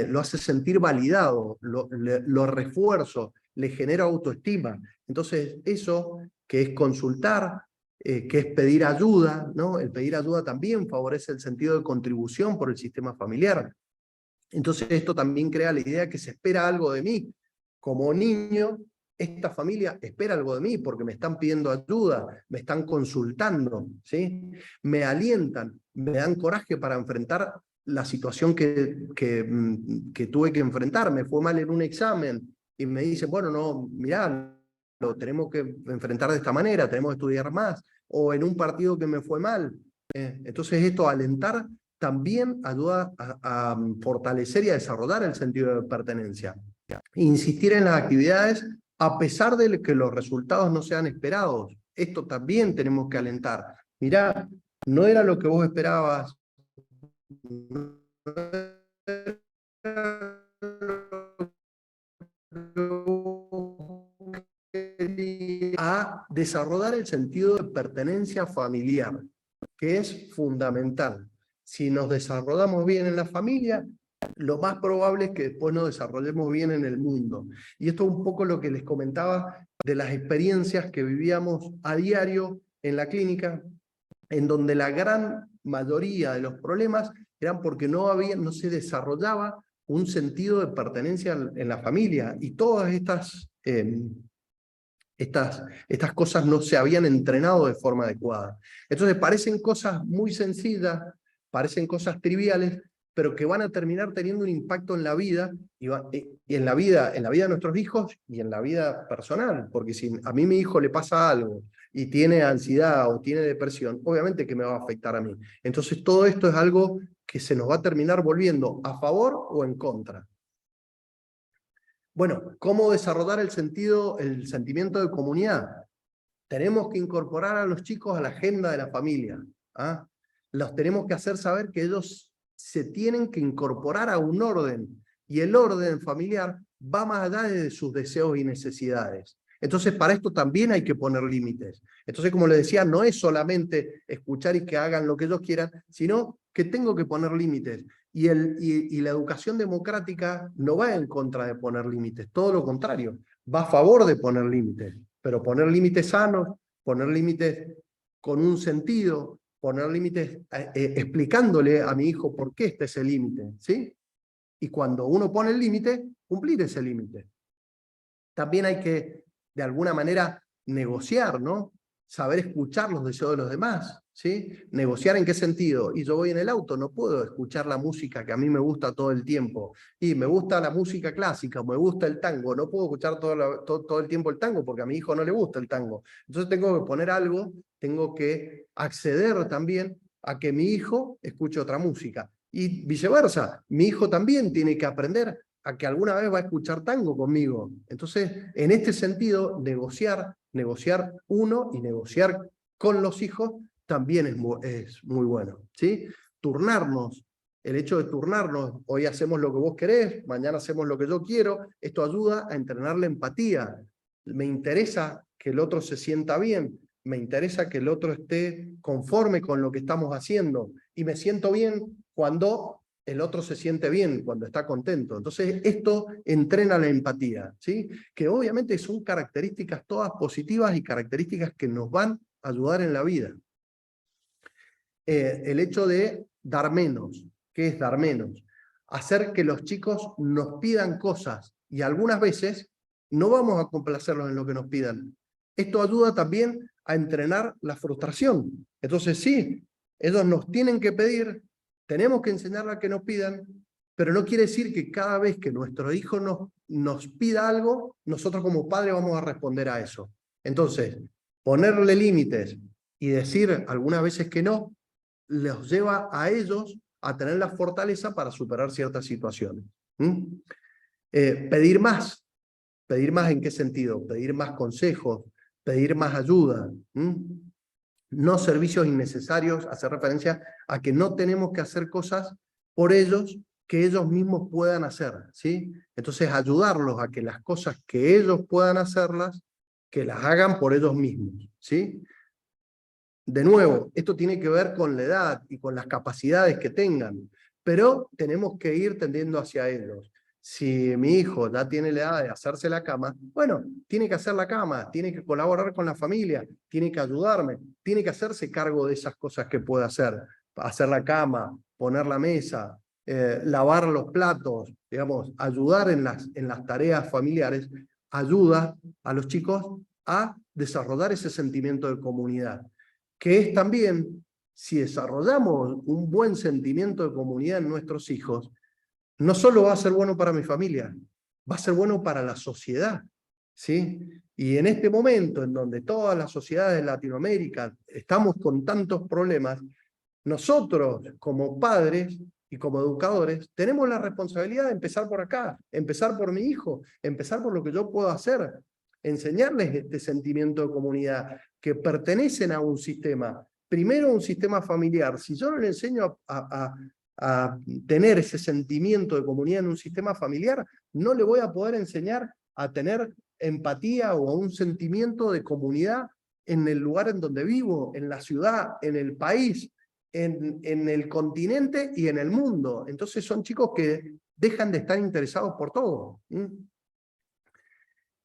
lo hace sentir validado, lo refuerzo, le genera autoestima. Entonces eso, que es consultar, que es pedir ayuda, ¿no? El pedir ayuda también favorece el sentido de contribución por el sistema familiar. Entonces esto también crea la idea que se espera algo de mí. Como niño, esta familia espera algo de mí porque me están pidiendo ayuda, me están consultando, ¿sí? Me alientan, me dan coraje para enfrentar la situación que tuve que enfrentar. Me fue mal en un examen y me dicen, bueno, no, mirá, lo tenemos que enfrentar de esta manera, tenemos que estudiar más, o en un partido que me fue mal. Entonces esto, alentar, también ayuda a fortalecer y a desarrollar el sentido de pertenencia. Insistir en las actividades a pesar de que los resultados no sean esperados. Esto también tenemos que alentar. Mirá, no era lo que vos esperabas, no a desarrollar el sentido de pertenencia familiar, que es fundamental. Si nos desarrollamos bien en la familia, lo más probable es que después nos desarrollemos bien en el mundo. Y esto es un poco lo que les comentaba de las experiencias que vivíamos a diario en la clínica, en donde la gran mayoría de los problemas eran porque no se desarrollaba un sentido de pertenencia en la familia, y todas estas cosas no se habían entrenado de forma adecuada. Entonces parecen cosas muy sencillas, parecen cosas triviales, pero que van a terminar teniendo un impacto en la vida, y en la vida de nuestros hijos y en la vida personal, porque si a mí mi hijo le pasa algo y tiene ansiedad o tiene depresión, obviamente que me va a afectar a mí. Entonces todo esto es algo que se nos va a terminar volviendo a favor o en contra. Bueno, ¿cómo desarrollar el sentimiento de comunidad? Tenemos que incorporar a los chicos a la agenda de la familia. ¿Ah? Los tenemos que hacer saber que ellos se tienen que incorporar a un orden, y el orden familiar va más allá de sus deseos y necesidades. Entonces, para esto también hay que poner límites. Entonces, como les decía, no es solamente escuchar y que hagan lo que ellos quieran, sino que tengo que poner límites. Y la educación democrática no va en contra de poner límites, todo lo contrario, va a favor de poner límites, pero poner límites sanos, poner límites con un sentido, poner límites explicándole a mi hijo por qué está ese límite, ¿sí? Y cuando uno pone el límite, cumplir ese límite. También hay que, de alguna manera, negociar, ¿no? Saber escuchar los deseos de los demás, ¿sí? Negociar en qué sentido. Y yo voy en el auto, no puedo escuchar la música que a mí me gusta todo el tiempo. Y me gusta la música clásica, me gusta el tango. No puedo escuchar todo el tiempo el tango porque a mi hijo no le gusta el tango. Entonces tengo que poner algo, tengo que acceder también a que mi hijo escuche otra música. Y viceversa, mi hijo también tiene que aprender a que alguna vez va a escuchar tango conmigo. Entonces, en este sentido, negociar uno y negociar con los hijos también es muy bueno, ¿sí? Turnarnos, el hecho de turnarnos, hoy hacemos lo que vos querés, mañana hacemos lo que yo quiero, esto ayuda a entrenar la empatía. Me interesa que el otro se sienta bien, me interesa que el otro esté conforme con lo que estamos haciendo, y me siento bien cuando el otro se siente bien, cuando está contento. Entonces esto entrena la empatía, ¿sí? Que obviamente son características todas positivas y características que nos van a ayudar en la vida. El hecho de dar menos. ¿Qué es dar menos? Hacer que los chicos nos pidan cosas, y algunas veces no vamos a complacerlos en lo que nos pidan. Esto ayuda también a entrenar la frustración. Entonces sí, ellos nos tienen que pedir, tenemos que enseñarles a que nos pidan, pero no quiere decir que cada vez que nuestro hijo nos pida algo, nosotros como padres vamos a responder a eso. Entonces, ponerle límites y decir algunas veces que no, los lleva a ellos a tener la fortaleza para superar ciertas situaciones. Pedir más ¿en qué sentido? Pedir más consejos, pedir más ayuda. No servicios innecesarios, hacer referencia a que no tenemos que hacer cosas por ellos que ellos mismos puedan hacer, ¿sí? Entonces ayudarlos a que las cosas que ellos puedan hacerlas, que las hagan por ellos mismos, ¿sí? De nuevo, esto tiene que ver con la edad y con las capacidades que tengan, pero tenemos que ir tendiendo hacia ellos. Si mi hijo ya tiene la edad de hacerse la cama, bueno, tiene que hacer la cama, tiene que colaborar con la familia, tiene que ayudarme, tiene que hacerse cargo de esas cosas que puede hacer la cama, poner la mesa, lavar los platos, digamos, ayudar en las tareas familiares, ayuda a los chicos a desarrollar ese sentimiento de comunidad, que es también, si desarrollamos un buen sentimiento de comunidad en nuestros hijos, no solo va a ser bueno para mi familia, va a ser bueno para la sociedad, ¿sí? Y en este momento en donde todas las sociedades de Latinoamérica estamos con tantos problemas, nosotros como padres y como educadores tenemos la responsabilidad de empezar por acá, empezar por mi hijo, empezar por lo que yo puedo hacer, enseñarles este sentimiento de comunidad, que pertenecen a un sistema, primero un sistema familiar. Si yo no le enseño a tener ese sentimiento de comunidad en un sistema familiar, no le voy a poder enseñar a tener empatía o a un sentimiento de comunidad en el lugar en donde vivo, en la ciudad, en el país, en el continente y en el mundo. Entonces son chicos que dejan de estar interesados por todo.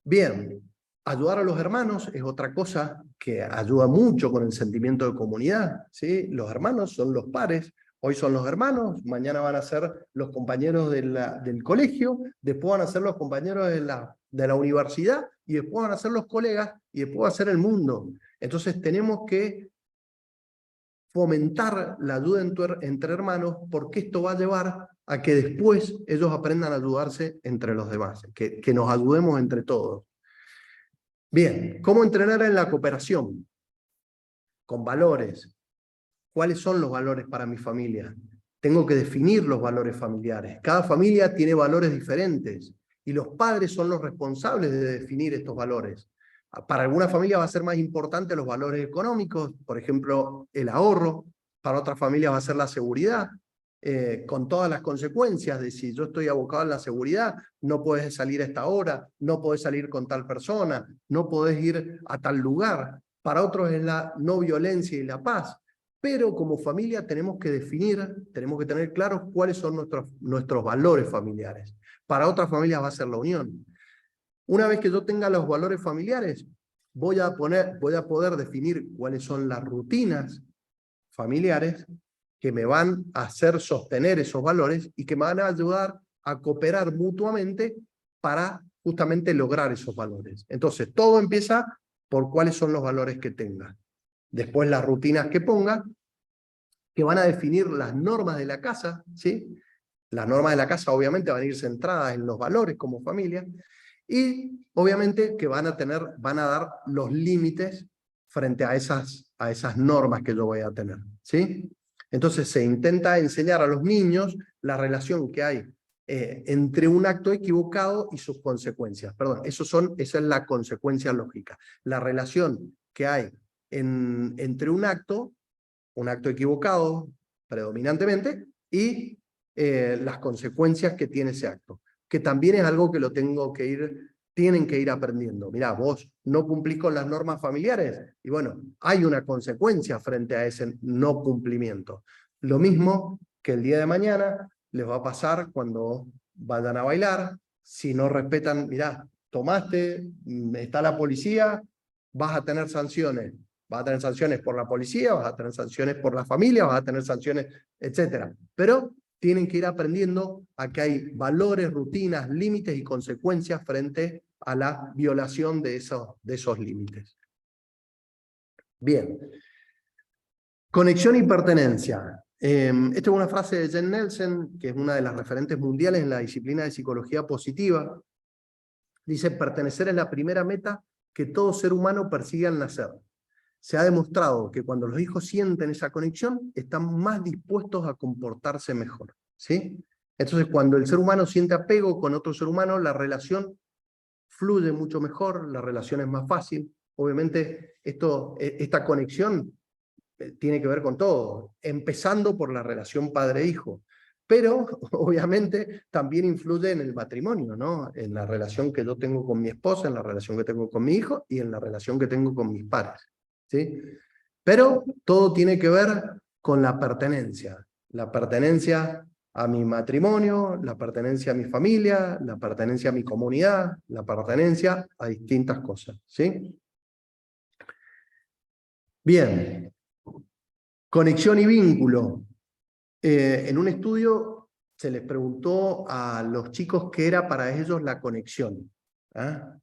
Bien, ayudar a los hermanos es otra cosa que ayuda mucho con el sentimiento de comunidad, ¿sí? Los hermanos son los pares, hoy son los hermanos, mañana van a ser los compañeros del colegio, después van a ser los compañeros de la universidad, y después van a ser los colegas, y después va a ser el mundo. Entonces tenemos que fomentar la ayuda entre hermanos, porque esto va a llevar a que después ellos aprendan a ayudarse entre los demás, que nos ayudemos entre todos. Bien, ¿cómo entrenar en la cooperación? Con valores. ¿Cuáles son los valores para mi familia? Tengo que definir los valores familiares. Cada familia tiene valores diferentes y los padres son los responsables de definir estos valores. Para alguna familia va a ser más importante los valores económicos, por ejemplo, el ahorro. Para otra familia va a ser la seguridad, con todas las consecuencias de si yo estoy abocado en la seguridad, no podés salir a esta hora, no podés salir con tal persona, no podés ir a tal lugar. Para otros es la no violencia y la paz. Pero como familia tenemos que definir, tenemos que tener claros cuáles son nuestros valores familiares. Para otras familias va a ser la unión. Una vez que yo tenga los valores familiares, voy a poder definir cuáles son las rutinas familiares que me van a hacer sostener esos valores y que me van a ayudar a cooperar mutuamente para justamente lograr esos valores. Entonces, todo empieza por cuáles son los valores que tenga. Después las rutinas que ponga, que van a definir las normas de la casa, ¿sí? Las normas de la casa obviamente van a ir centradas en los valores como familia, y obviamente que van a dar los límites frente a esas normas que yo voy a tener, ¿sí? Entonces se intenta enseñar a los niños la relación que hay entre un acto equivocado y sus consecuencias. Perdón, esa es la consecuencia lógica. La relación que hay entre un acto equivocado predominantemente, y las consecuencias que tiene ese acto, que también es algo que tienen que ir aprendiendo. Mirá, vos no cumplís con las normas familiares, y bueno, hay una consecuencia frente a ese no cumplimiento. Lo mismo que el día de mañana les va a pasar cuando vayan a bailar, si no respetan, mirá, tomaste, está la policía, vas a tener sanciones. Vas a tener sanciones por la policía, vas a tener sanciones por la familia, vas a tener sanciones, etc. Pero tienen que ir aprendiendo a que hay valores, rutinas, límites y consecuencias frente a la violación de esos límites. Bien. Conexión y pertenencia. Esta es una frase de Jen Nelson, que es una de las referentes mundiales en la disciplina de psicología positiva. Dice: pertenecer es la primera meta que todo ser humano persigue al nacer. Se ha demostrado que cuando los hijos sienten esa conexión, están más dispuestos a comportarse mejor, ¿sí? Entonces, cuando el ser humano siente apego con otro ser humano, la relación fluye mucho mejor, la relación es más fácil. Obviamente, esta conexión tiene que ver con todo, empezando por la relación padre-hijo. Pero, obviamente, también influye en el matrimonio, ¿no? En la relación que yo tengo con mi esposa, en la relación que tengo con mi hijo y en la relación que tengo con mis padres, ¿sí? Pero todo tiene que ver con la pertenencia a mi matrimonio, la pertenencia a mi familia, la pertenencia a mi comunidad, la pertenencia a distintas cosas, ¿sí? Bien, conexión y vínculo. En un estudio se les preguntó a los chicos qué era para ellos la conexión, ¿ah?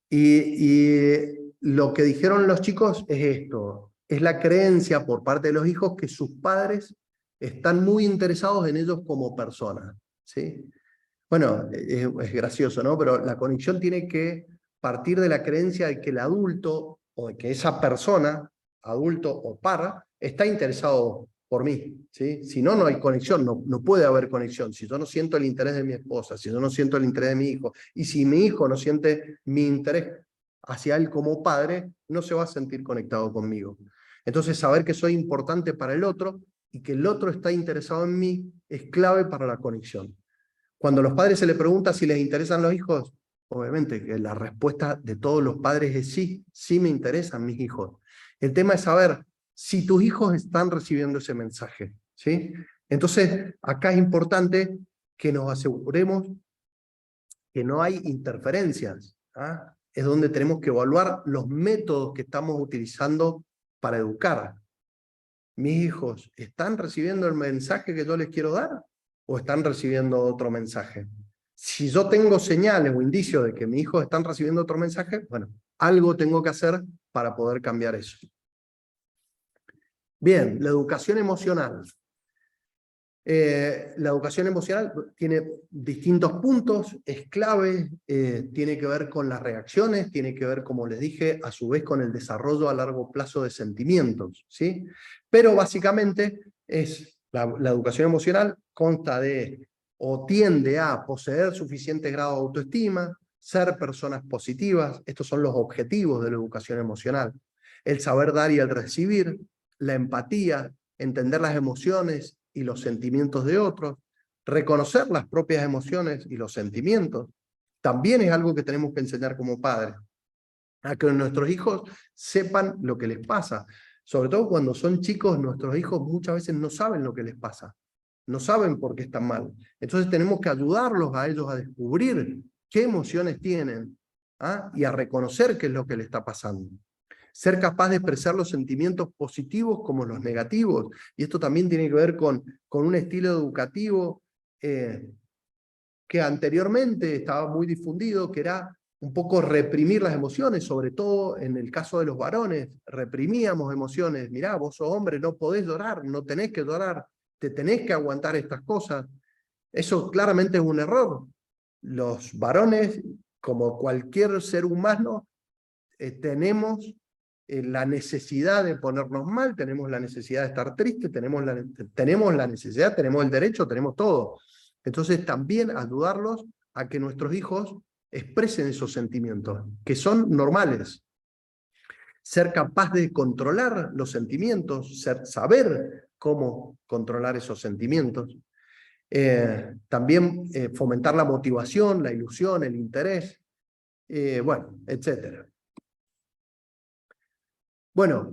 Y lo que dijeron los chicos es esto: es la creencia por parte de los hijos que sus padres están muy interesados en ellos como personas, ¿sí? Bueno, es gracioso, ¿no? Pero la conexión tiene que partir de la creencia de que el adulto, o de que esa persona, adulto o par, está interesado por mí, ¿sí? Si no, no hay conexión, no puede haber conexión. Si yo no siento el interés de mi esposa, si yo no siento el interés de mi hijo, y si mi hijo no siente mi interés hacia él como padre, no se va a sentir conectado conmigo. Entonces, saber que soy importante para el otro y que el otro está interesado en mí es clave para la conexión. Cuando a los padres se les pregunta si les interesan los hijos, obviamente que la respuesta de todos los padres es sí, sí me interesan mis hijos. El tema es saber si tus hijos están recibiendo ese mensaje, ¿sí? Entonces, acá es importante que nos aseguremos que no hay interferencias, ¿ah? Es donde tenemos que evaluar los métodos que estamos utilizando para educar. ¿Mis hijos están recibiendo el mensaje que yo les quiero dar o están recibiendo otro mensaje? Si yo tengo señales o indicios de que mis hijos están recibiendo otro mensaje, bueno, algo tengo que hacer para poder cambiar eso. Bien, la educación emocional. La educación emocional tiene distintos puntos, es clave, tiene que ver con las reacciones, tiene que ver, como les dije, a su vez con el desarrollo a largo plazo de sentimientos, ¿sí? Pero básicamente la educación emocional consta de, o tiende a poseer suficiente grado de autoestima, ser personas positivas, estos son los objetivos de la educación emocional, el saber dar y el recibir, la empatía, entender las emociones y los sentimientos de otros, reconocer las propias emociones y los sentimientos, también es algo que tenemos que enseñar como padres, a que nuestros hijos sepan lo que les pasa. Sobre todo cuando son chicos, nuestros hijos muchas veces no saben lo que les pasa, no saben por qué están mal. Entonces tenemos que ayudarlos a ellos a descubrir qué emociones tienen, ¿ah? Y a reconocer qué es lo que les está pasando. Ser capaz de expresar los sentimientos positivos como los negativos. Y esto también tiene que ver con un estilo educativo que anteriormente estaba muy difundido, que era un poco reprimir las emociones, sobre todo en el caso de los varones, reprimíamos emociones. Mirá, vos sos hombre, no podés llorar, no tenés que llorar, te tenés que aguantar estas cosas. Eso claramente es un error. Los varones, como cualquier ser humano, tenemos la necesidad de ponernos mal, tenemos la necesidad de estar tristes, tenemos la necesidad, tenemos el derecho, tenemos todo. Entonces también ayudarlos a que nuestros hijos expresen esos sentimientos, que son normales. Ser capaz de controlar los sentimientos, saber cómo controlar esos sentimientos. También fomentar la motivación, la ilusión, el interés, bueno, etcétera. Bueno,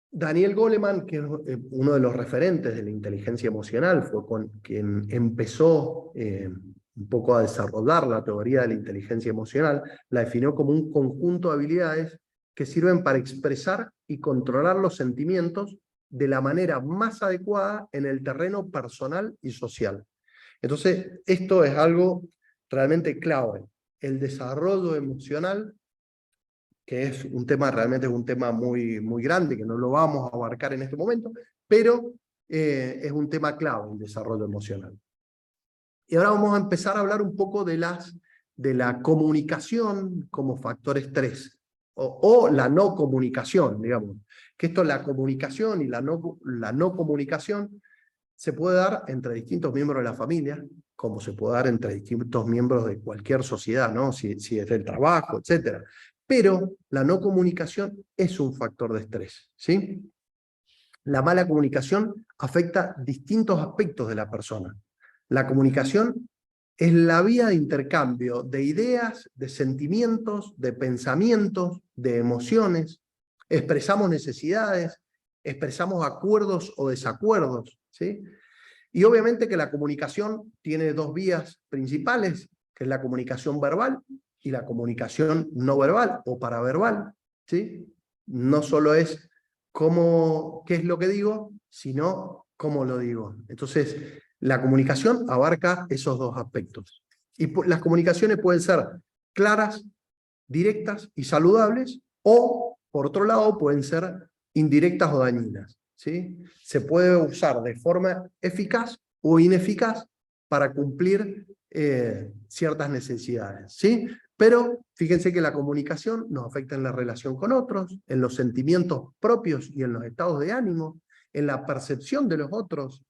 Daniel Goleman, que es uno de los referentes de la inteligencia emocional, fue quien empezó un poco a desarrollar la teoría de la inteligencia emocional, la definió como un conjunto de habilidades que sirven para expresar y controlar los sentimientos de la manera más adecuada en el terreno personal y social. Entonces, esto es algo realmente clave. El desarrollo emocional, que es un tema, realmente es un tema muy, muy grande, que no lo vamos a abarcar en este momento, pero es un tema clave, el desarrollo emocional. Y ahora vamos a empezar a hablar un poco de la comunicación como factor estrés, o la no comunicación, digamos. Que esto, la comunicación y la no comunicación, se puede dar entre distintos miembros de la familia, como se puede dar entre distintos miembros de cualquier sociedad, ¿no? Si es del trabajo, etc. Pero la no comunicación es un factor de estrés, ¿sí? La mala comunicación afecta distintos aspectos de la persona. La comunicación es la vía de intercambio de ideas, de sentimientos, de pensamientos, de emociones. Expresamos necesidades, expresamos acuerdos o desacuerdos, ¿sí? Y obviamente que la comunicación tiene dos vías principales, que es la comunicación verbal y la comunicación no verbal o paraverbal, ¿sí? No solo es qué es lo que digo, sino cómo lo digo. Entonces, la comunicación abarca esos dos aspectos. Y las comunicaciones pueden ser claras, directas y saludables, o, por otro lado, pueden ser indirectas o dañinas, ¿sí? Se puede usar de forma eficaz o ineficaz para cumplir ciertas necesidades, ¿sí? Pero fíjense que la comunicación nos afecta en la relación con otros, en los sentimientos propios y en los estados de ánimo, en la percepción de los otros,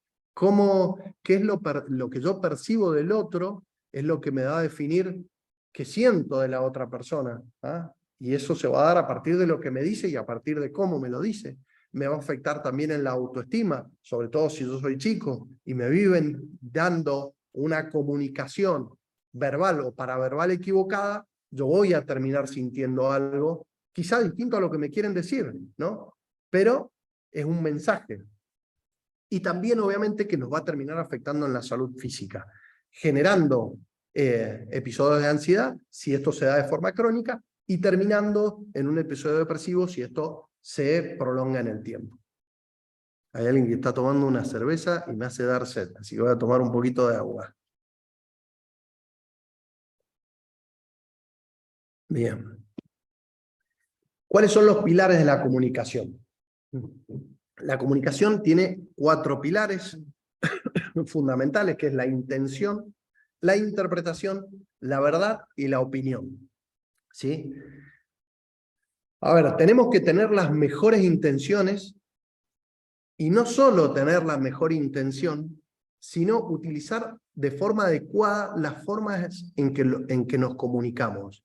qué es lo que yo percibo del otro, es lo que me da a definir qué siento de la otra persona, ¿ah? Y eso se va a dar a partir de lo que me dice y a partir de cómo me lo dice. Me va a afectar también en la autoestima, sobre todo si yo soy chico y me viven dando una comunicación verbal o paraverbal equivocada, yo voy a terminar sintiendo algo quizá distinto a lo que me quieren decir, ¿no? Pero es un mensaje. Y también obviamente que nos va a terminar afectando en la salud física, generando episodios de ansiedad, si esto se da de forma crónica, y terminando en un episodio depresivo si esto se prolonga en el tiempo. Hay alguien que está tomando una cerveza y me hace dar sed, así que voy a tomar un poquito de agua. Bien. ¿Cuáles son los pilares de la comunicación? La comunicación tiene 4 pilares fundamentales, que es la intención, la interpretación, la verdad y la opinión. ¿Sí? A ver, tenemos que tener las mejores intenciones, y no solo tener la mejor intención, sino utilizar de forma adecuada las formas en que nos comunicamos.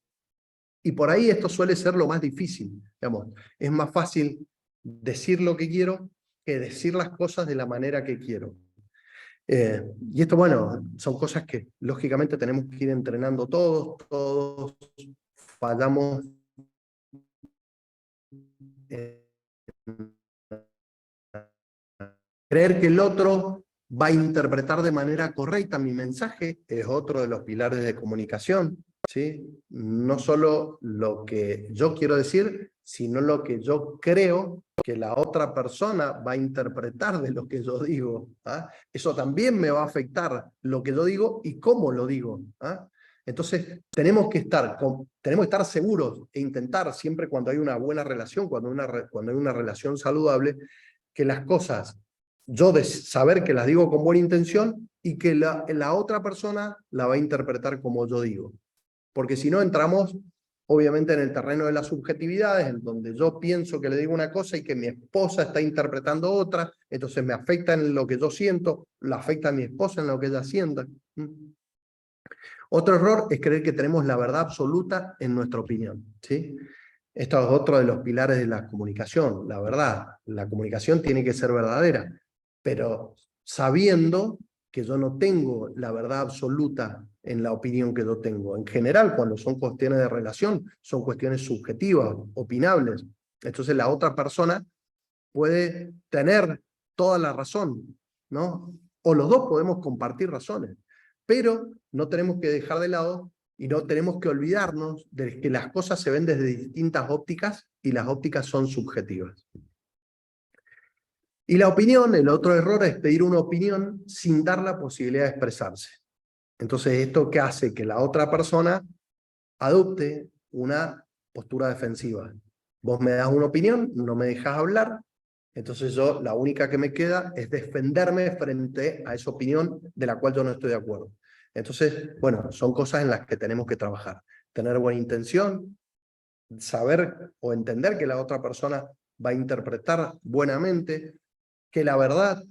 Y por ahí esto suele ser lo más difícil. Digamos, es más fácil decir lo que quiero que decir las cosas de la manera que quiero. Y esto, bueno, son cosas que lógicamente tenemos que ir entrenando todos fallamos en creer que el otro va a interpretar de manera correcta mi mensaje, es otro de los pilares de comunicación, ¿sí? No solo lo que yo quiero decir, sino lo que yo creo que la otra persona va a interpretar de lo que yo digo. ¿Ah? Eso también me va a afectar lo que yo digo y cómo lo digo. ¿Ah? Entonces, tenemos que estar seguros e intentar, siempre cuando hay una buena relación, cuando hay una relación saludable, que las cosas, yo de saber que las digo con buena intención y que la otra persona la va a interpretar como yo digo. Porque si no, entramos obviamente en el terreno de las subjetividades, en donde yo pienso que le digo una cosa y que mi esposa está interpretando otra, entonces me afecta en lo que yo siento, la afecta a mi esposa en lo que ella sienta. Otro error es creer que tenemos la verdad absoluta en nuestra opinión, ¿sí? Esto es otro de los pilares de la comunicación, la verdad. La comunicación tiene que ser verdadera, pero sabiendo que yo no tengo la verdad absoluta en la opinión que yo tengo. En general, cuando son cuestiones de relación, son cuestiones subjetivas, opinables. Entonces la otra persona puede tener toda la razón, ¿no? O los dos podemos compartir razones, pero no tenemos que dejar de lado y no tenemos que olvidarnos de que las cosas se ven desde distintas ópticas y las ópticas son subjetivas. Y la opinión, el otro error es pedir una opinión sin dar la posibilidad de expresarse. Entonces, ¿esto qué hace? Que la otra persona adopte una postura defensiva. Vos me das una opinión, no me dejas hablar, entonces yo, la única que me queda es defenderme frente a esa opinión de la cual yo no estoy de acuerdo. Entonces, bueno, son cosas en las que tenemos que trabajar. Tener buena intención, saber o entender que la otra persona va a interpretar buenamente, que la verdad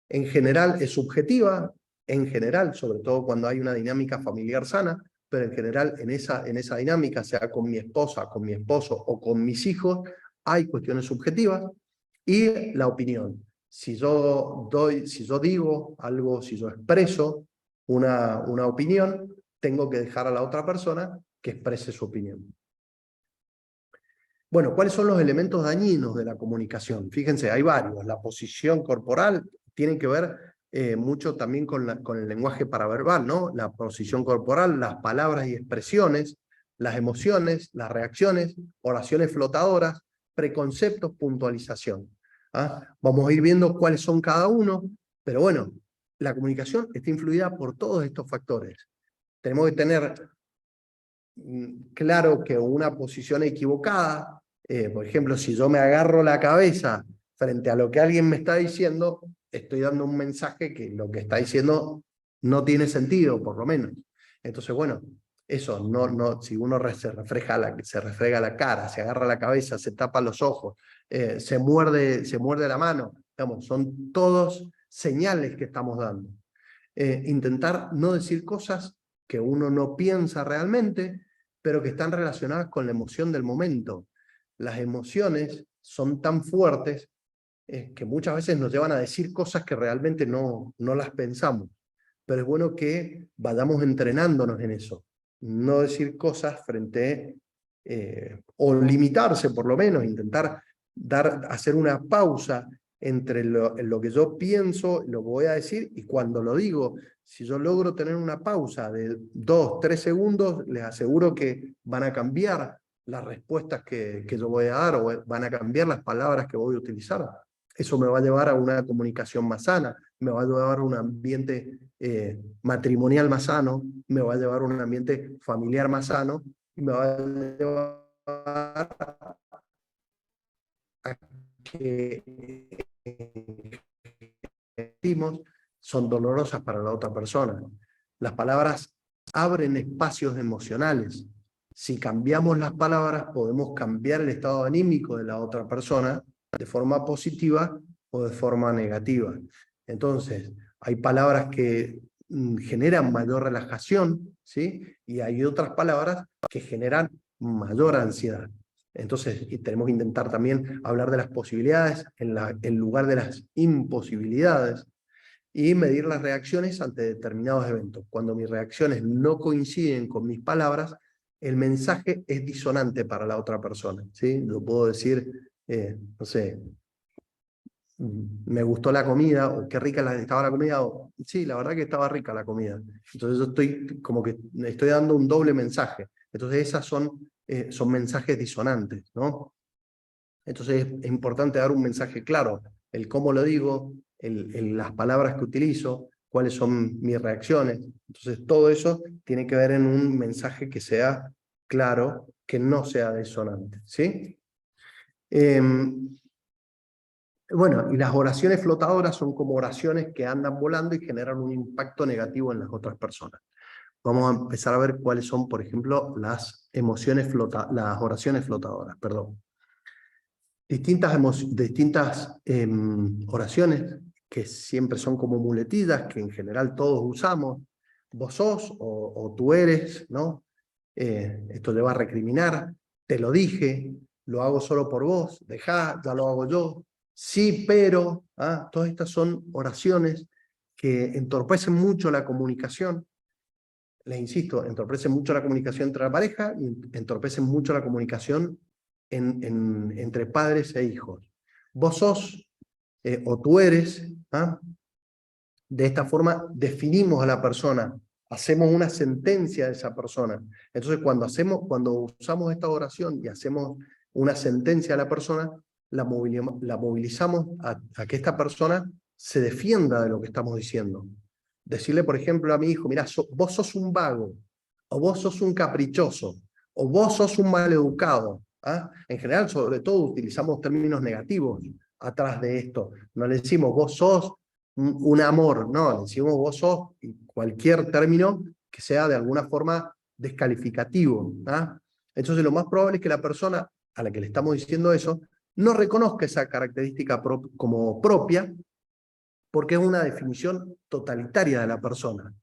en general es subjetiva, en general, sobre todo cuando hay una dinámica familiar sana, pero en general en esa dinámica, sea con mi esposa, con mi esposo o con mis hijos, hay cuestiones subjetivas. Y la opinión. Si yo digo algo, si yo expreso una opinión, tengo que dejar a la otra persona que exprese su opinión. Bueno, ¿cuáles son los elementos dañinos de la comunicación? Fíjense, hay varios. La posición corporal tiene que ver mucho también con el lenguaje paraverbal, ¿no? La posición corporal, las palabras y expresiones, las emociones, las reacciones, oraciones flotadoras, preconceptos, puntualización. ¿Ah? Vamos a ir viendo cuáles son cada uno, pero bueno, la comunicación está influida por todos estos factores. Tenemos que tener claro que una posición equivocada, por ejemplo, si yo me agarro la cabeza frente a lo que alguien me está diciendo, estoy dando un mensaje que lo que está diciendo no tiene sentido, por lo menos. Entonces, bueno, eso, si uno se refrega la cara, se agarra la cabeza, se tapa los ojos, se muerde la mano, digamos, son todos señales que estamos dando. Intentar no decir cosas que uno no piensa realmente, pero que están relacionadas con la emoción del momento. Las emociones son tan fuertes que muchas veces nos llevan a decir cosas que realmente no las pensamos. Pero es bueno que vayamos entrenándonos en eso. No decir cosas o limitarse por lo menos, intentar hacer una pausa entre lo que yo pienso, lo que voy a decir, y cuando lo digo. Si yo logro tener una pausa de 2, 3 segundos, les aseguro que van a cambiar las respuestas que yo voy a dar, o van a cambiar las palabras que voy a utilizar. Eso me va a llevar a una comunicación más sana, me va a llevar a un ambiente matrimonial más sano, me va a llevar a un ambiente familiar más sano, y me va a llevar a que decimos son dolorosas para la otra persona. Las palabras abren espacios emocionales. Si cambiamos las palabras, podemos cambiar el estado anímico de la otra persona de forma positiva o de forma negativa. Entonces, hay palabras que generan mayor relajación, ¿sí? Y hay otras palabras que generan mayor ansiedad. Entonces, tenemos que intentar también hablar de las posibilidades en lugar de las imposibilidades y medir las reacciones ante determinados eventos. Cuando mis reacciones no coinciden con mis palabras, el mensaje es disonante para la otra persona, ¿sí? Lo puedo decir, no sé, me gustó la comida, o qué rica estaba la comida, o sí, la verdad que estaba rica la comida. Entonces yo estoy como que estoy dando un doble mensaje. Entonces esas son mensajes disonantes, ¿no? Entonces es importante dar un mensaje claro, el cómo lo digo, las palabras que utilizo, cuáles son mis reacciones. Entonces todo eso tiene que ver en un mensaje que sea claro, que no sea disonante, ¿sí? Bueno, y las oraciones flotadoras son como oraciones que andan volando y generan un impacto negativo en las otras personas. Vamos a empezar a ver cuáles son, por ejemplo, las oraciones flotadoras, perdón. Distintas oraciones que siempre son como muletillas, que en general todos usamos. Vos sos o tú eres, ¿no? Esto te va a recriminar, te lo dije, lo hago solo por vos, dejá, ya lo hago yo. Sí, pero, todas estas son oraciones que entorpecen mucho la comunicación. Les insisto, entorpecen mucho la comunicación entre la pareja y entorpecen mucho la comunicación entre padres e hijos. Vos sos o tú eres, de esta forma definimos a la persona, hacemos una sentencia de esa persona. Entonces cuando usamos esta oración y hacemos una sentencia a la persona, la movilizamos a que esta persona se defienda de lo que estamos diciendo. Decirle, por ejemplo, a mi hijo, mira, vos sos un vago, o vos sos un caprichoso, o vos sos un maleducado. En general, sobre todo, utilizamos términos negativos atrás de esto. No le decimos, vos sos un amor, no, le decimos vos sos, cualquier término que sea de alguna forma descalificativo. Entonces lo más probable es que la persona a la que le estamos diciendo eso no reconozca esa característica como propia, porque es una definición totalitaria de la persona.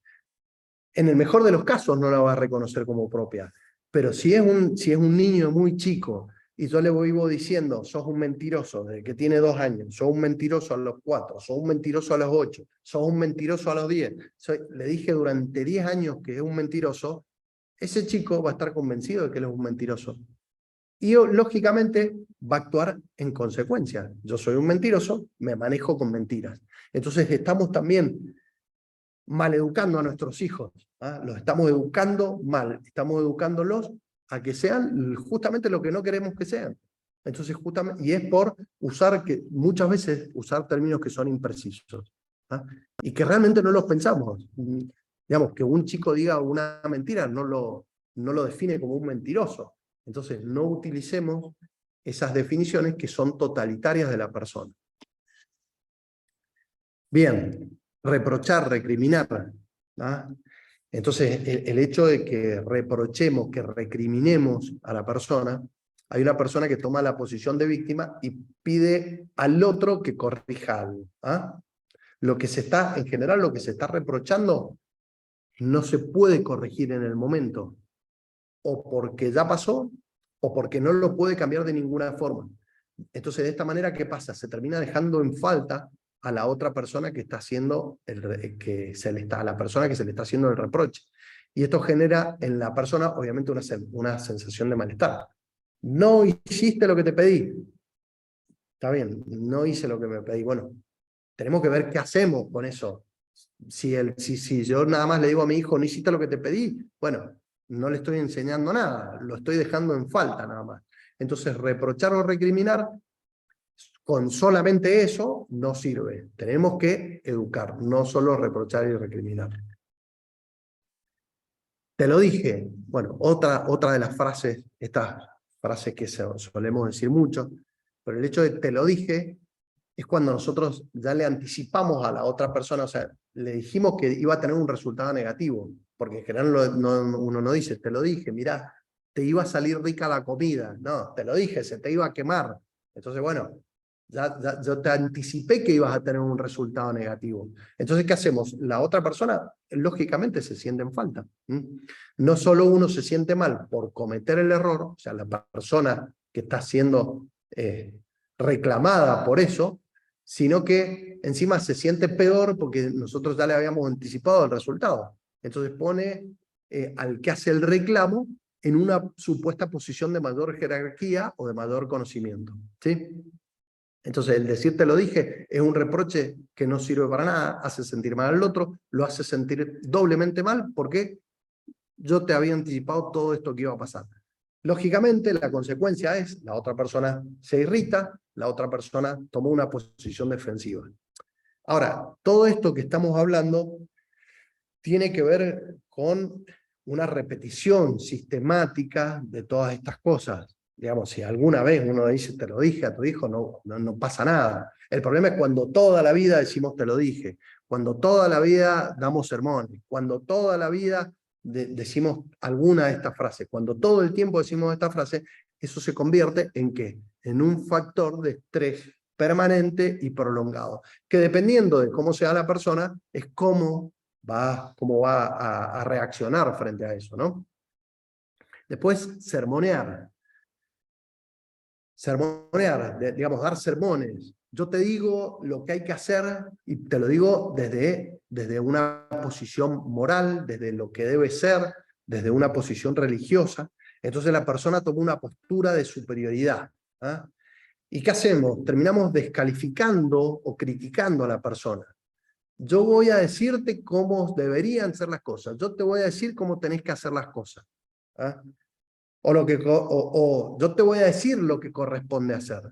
En el mejor de los casos no la va a reconocer como propia, pero si es un niño muy chico y yo le vivo diciendo, sos un mentiroso desde que tiene 2 años, sos un mentiroso a los 4, sos un mentiroso a los 8, sos un mentiroso a los 10, le dije durante 10 años que es un mentiroso, ese chico va a estar convencido de que él es un mentiroso. Y lógicamente va a actuar en consecuencia. Yo soy un mentiroso, me manejo con mentiras. Entonces estamos también maleducando a nuestros hijos. Los estamos educando mal, estamos educándolos a que sean justamente lo que no queremos que sean. Entonces, justamente, y es por muchas veces usar términos que son imprecisos, y que realmente no los pensamos. Digamos, que un chico diga una mentira no lo define como un mentiroso. Entonces, no utilicemos esas definiciones que son totalitarias de la persona. Bien, reprochar, recriminar. Entonces, el hecho de que reprochemos, que recriminemos a la persona, hay una persona que toma la posición de víctima y pide al otro que corrija algo. En general, lo que se está reprochando no se puede corregir en el momento, o porque ya pasó, o porque no lo puede cambiar de ninguna forma. Entonces, de esta manera, ¿qué pasa? Se termina dejando en falta a la otra persona que está haciendo a la persona que se le está haciendo el reproche. Y esto genera en la persona, obviamente, una sensación de malestar. No hiciste lo que te pedí. Está bien, no hice lo que me pedí. Bueno, tenemos que ver qué hacemos con eso. Si yo nada más le digo a mi hijo, no hiciste lo que te pedí, bueno, no le estoy enseñando nada, lo estoy dejando en falta nada más. Entonces, reprochar o recriminar con solamente eso no sirve. Tenemos que educar, no solo reprochar y recriminar. Te lo dije. Bueno, otra de las frases, estas frases que solemos decir mucho, pero el hecho de te lo dije es cuando nosotros ya le anticipamos a la otra persona, o sea, le dijimos que iba a tener un resultado negativo, porque en general uno no dice, te lo dije, mirá, te iba a salir rica la comida, no, te lo dije, se te iba a quemar. Entonces, bueno, ya yo te anticipé que ibas a tener un resultado negativo. Entonces, ¿qué hacemos? La otra persona, lógicamente, se siente en falta. No solo uno se siente mal por cometer el error, o sea, la persona que está siendo reclamada por eso, sino que encima se siente peor porque nosotros ya le habíamos anticipado el resultado. Entonces pone al que hace el reclamo en una supuesta posición de mayor jerarquía o de mayor conocimiento. ¿Sí? Entonces el decir te lo dije es un reproche que no sirve para nada, hace sentir mal al otro, lo hace sentir doblemente mal porque yo te había anticipado todo esto que iba a pasar. Lógicamente, la consecuencia es, la otra persona se irrita, la otra persona tomó una posición defensiva. Ahora, todo esto que estamos hablando tiene que ver con una repetición sistemática de todas estas cosas. Digamos, si alguna vez uno dice te lo dije a tu hijo, no pasa nada. El problema es cuando toda la vida decimos te lo dije, cuando toda la vida damos sermones, cuando toda la vida decimos alguna de estas frases, cuando todo el tiempo decimos esta frase, eso se convierte en ¿qué? En un factor de estrés permanente y prolongado, que dependiendo de cómo sea la persona, es cómo va a reaccionar frente a eso, ¿no? Después, sermonear. Sermonear, digamos, dar sermones. Yo te digo lo que hay que hacer y te lo digo desde una posición moral, desde lo que debe ser, desde una posición religiosa. Entonces la persona toma una postura de superioridad. ¿Ah? ¿Y qué hacemos? Terminamos descalificando o criticando a la persona. Yo voy a decirte cómo deberían ser las cosas. Yo te voy a decir cómo tenés que hacer las cosas. ¿Ah? O yo te voy a decir lo que corresponde hacer.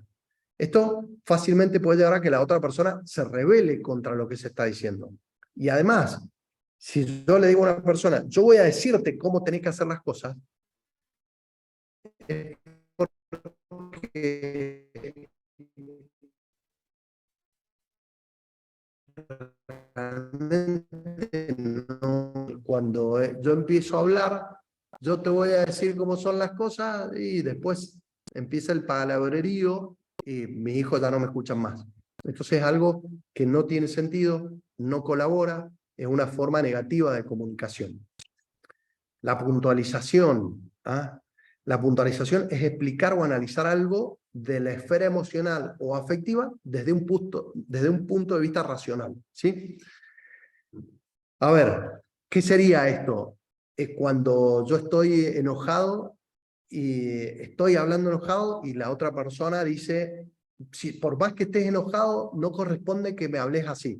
Esto fácilmente puede llevar a que la otra persona se rebele contra lo que se está diciendo. Y además, si yo le digo a una persona, yo voy a decirte cómo tenés que hacer las cosas, es porque realmente no, cuando yo empiezo a hablar, yo te voy a decir cómo son las cosas y después empieza el palabrerío y mis hijos ya no me escuchan más. Entonces es algo que no tiene sentido, no colabora, es una forma negativa de comunicación. La puntualización. ¿Ah? La puntualización es explicar o analizar algo de la esfera emocional o afectiva desde un punto de vista racional. ¿Sí? A ver, ¿qué sería esto? Es cuando yo estoy enojado y estoy hablando enojado y la otra persona dice, si, por más que estés enojado, no corresponde que me hables así.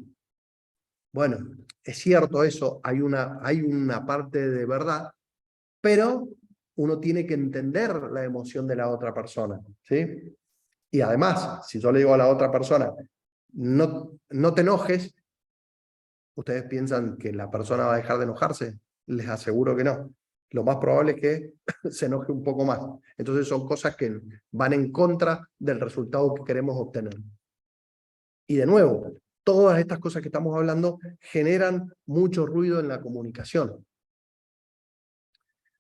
Bueno, es cierto eso, hay una parte de verdad, pero uno tiene que entender la emoción de la otra persona, ¿sí? Y además, si yo le digo a la otra persona, no te enojes, ¿ustedes piensan que la persona va a dejar de enojarse? Les aseguro que no. Lo más probable es que se enoje un poco más. Entonces son cosas que van en contra del resultado que queremos obtener. Y de nuevo, todas estas cosas que estamos hablando generan mucho ruido en la comunicación.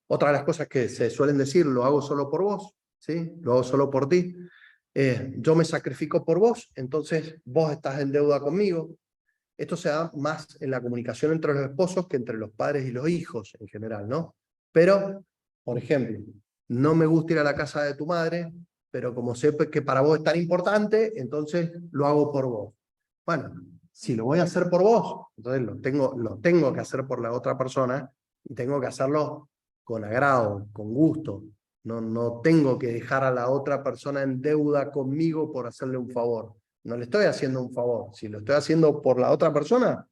Otra de las cosas que se suelen decir, lo hago solo por vos, ¿sí? Lo hago solo por ti. Yo me sacrifico por vos, entonces vos estás en deuda conmigo. Esto se da más en la comunicación entre los esposos que entre los padres y los hijos en general, ¿no? Pero, por ejemplo, no me gusta ir a la casa de tu madre, pero como sé que para vos es tan importante, entonces lo hago por vos. Bueno, si lo voy a hacer por vos, entonces lo tengo que hacer por la otra persona y tengo que hacerlo con agrado, con gusto. No tengo que dejar a la otra persona en deuda conmigo por hacerle un favor. No le estoy haciendo un favor. Si lo estoy haciendo por la otra persona,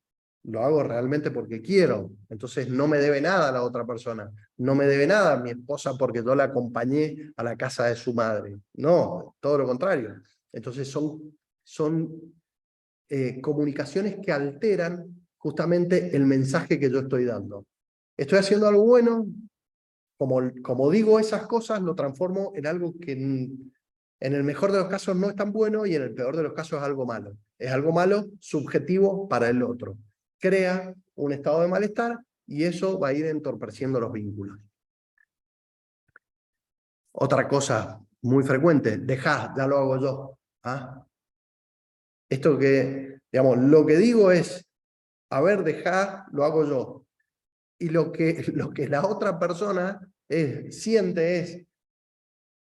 lo hago realmente porque quiero. Entonces no me debe nada a la otra persona. No me debe nada a mi esposa porque yo la acompañé a la casa de su madre. No, todo lo contrario. Entonces son comunicaciones que alteran justamente el mensaje que yo estoy dando. Estoy haciendo algo bueno, como digo esas cosas, lo transformo en algo En el mejor de los casos no es tan bueno y en el peor de los casos es algo malo. Es algo malo subjetivo para el otro. Crea un estado de malestar y eso va a ir entorpeciendo los vínculos. Otra cosa muy frecuente, dejá, ya lo hago yo. ¿Ah? Esto que, digamos, lo que digo es, a ver, dejá, lo hago yo. Y lo que la otra persona siente es,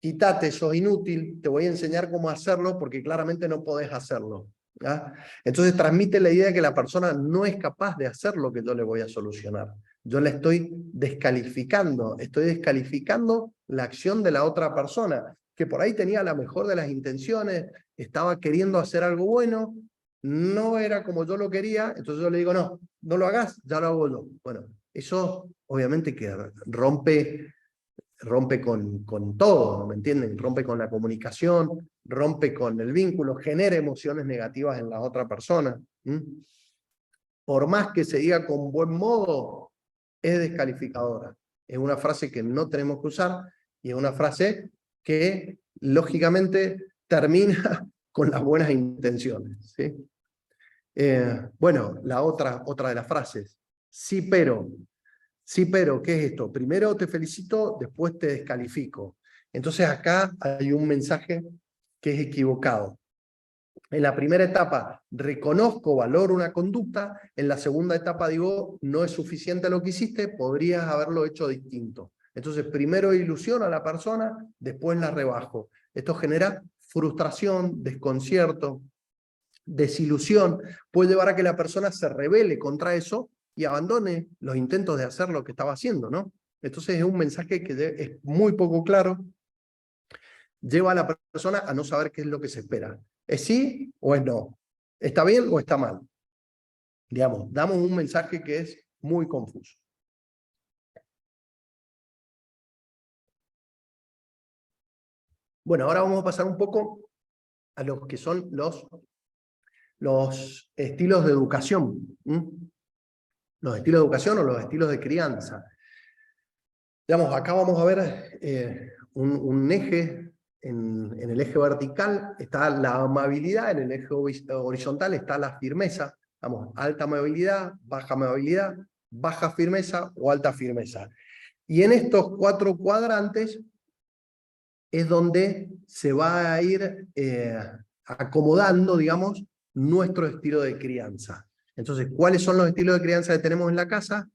quítate, sos inútil, te voy a enseñar cómo hacerlo porque claramente no podés hacerlo. ¿Ah? Entonces transmite la idea de que la persona no es capaz de hacer lo que yo le voy a solucionar. Yo le estoy descalificando la acción de la otra persona, que por ahí tenía la mejor de las intenciones, estaba queriendo hacer algo bueno, no era como yo lo quería, entonces yo le digo, no, no lo hagas, ya lo hago yo. Bueno, eso obviamente que rompe con todo, ¿no me entienden? Rompe con la comunicación, rompe con el vínculo, genera emociones negativas en la otra persona. Por más que se diga con buen modo, es descalificadora. Es una frase que no tenemos que usar y es una frase que lógicamente termina con las buenas intenciones. ¿Sí? Bueno, la otra de las frases, sí pero. Sí, pero, ¿qué es esto? Primero te felicito, después te descalifico. Entonces acá hay un mensaje que es equivocado. En la primera etapa, reconozco, valoro una conducta. En la segunda etapa digo, no es suficiente lo que hiciste, podrías haberlo hecho distinto. Entonces, primero ilusiono a la persona, después la rebajo. Esto genera frustración, desconcierto, desilusión. Puede llevar a que la persona se rebele contra eso y abandone los intentos de hacer lo que estaba haciendo, ¿no? Entonces es un mensaje que es muy poco claro, lleva a la persona a no saber qué es lo que se espera. ¿Es sí o es no? ¿Está bien o está mal? Digamos, damos un mensaje que es muy confuso. Bueno, ahora vamos a pasar un poco a lo que son los estilos de educación. Los estilos de educación o los estilos de crianza. Digamos, acá vamos a ver un eje, en el eje vertical está la amabilidad, en el eje horizontal está la firmeza. Vamos, alta amabilidad, baja firmeza o alta firmeza. Y en estos 4 cuadrantes es donde se va a ir acomodando, digamos, nuestro estilo de crianza. Entonces, ¿cuáles son los estilos de crianza que tenemos en la casa?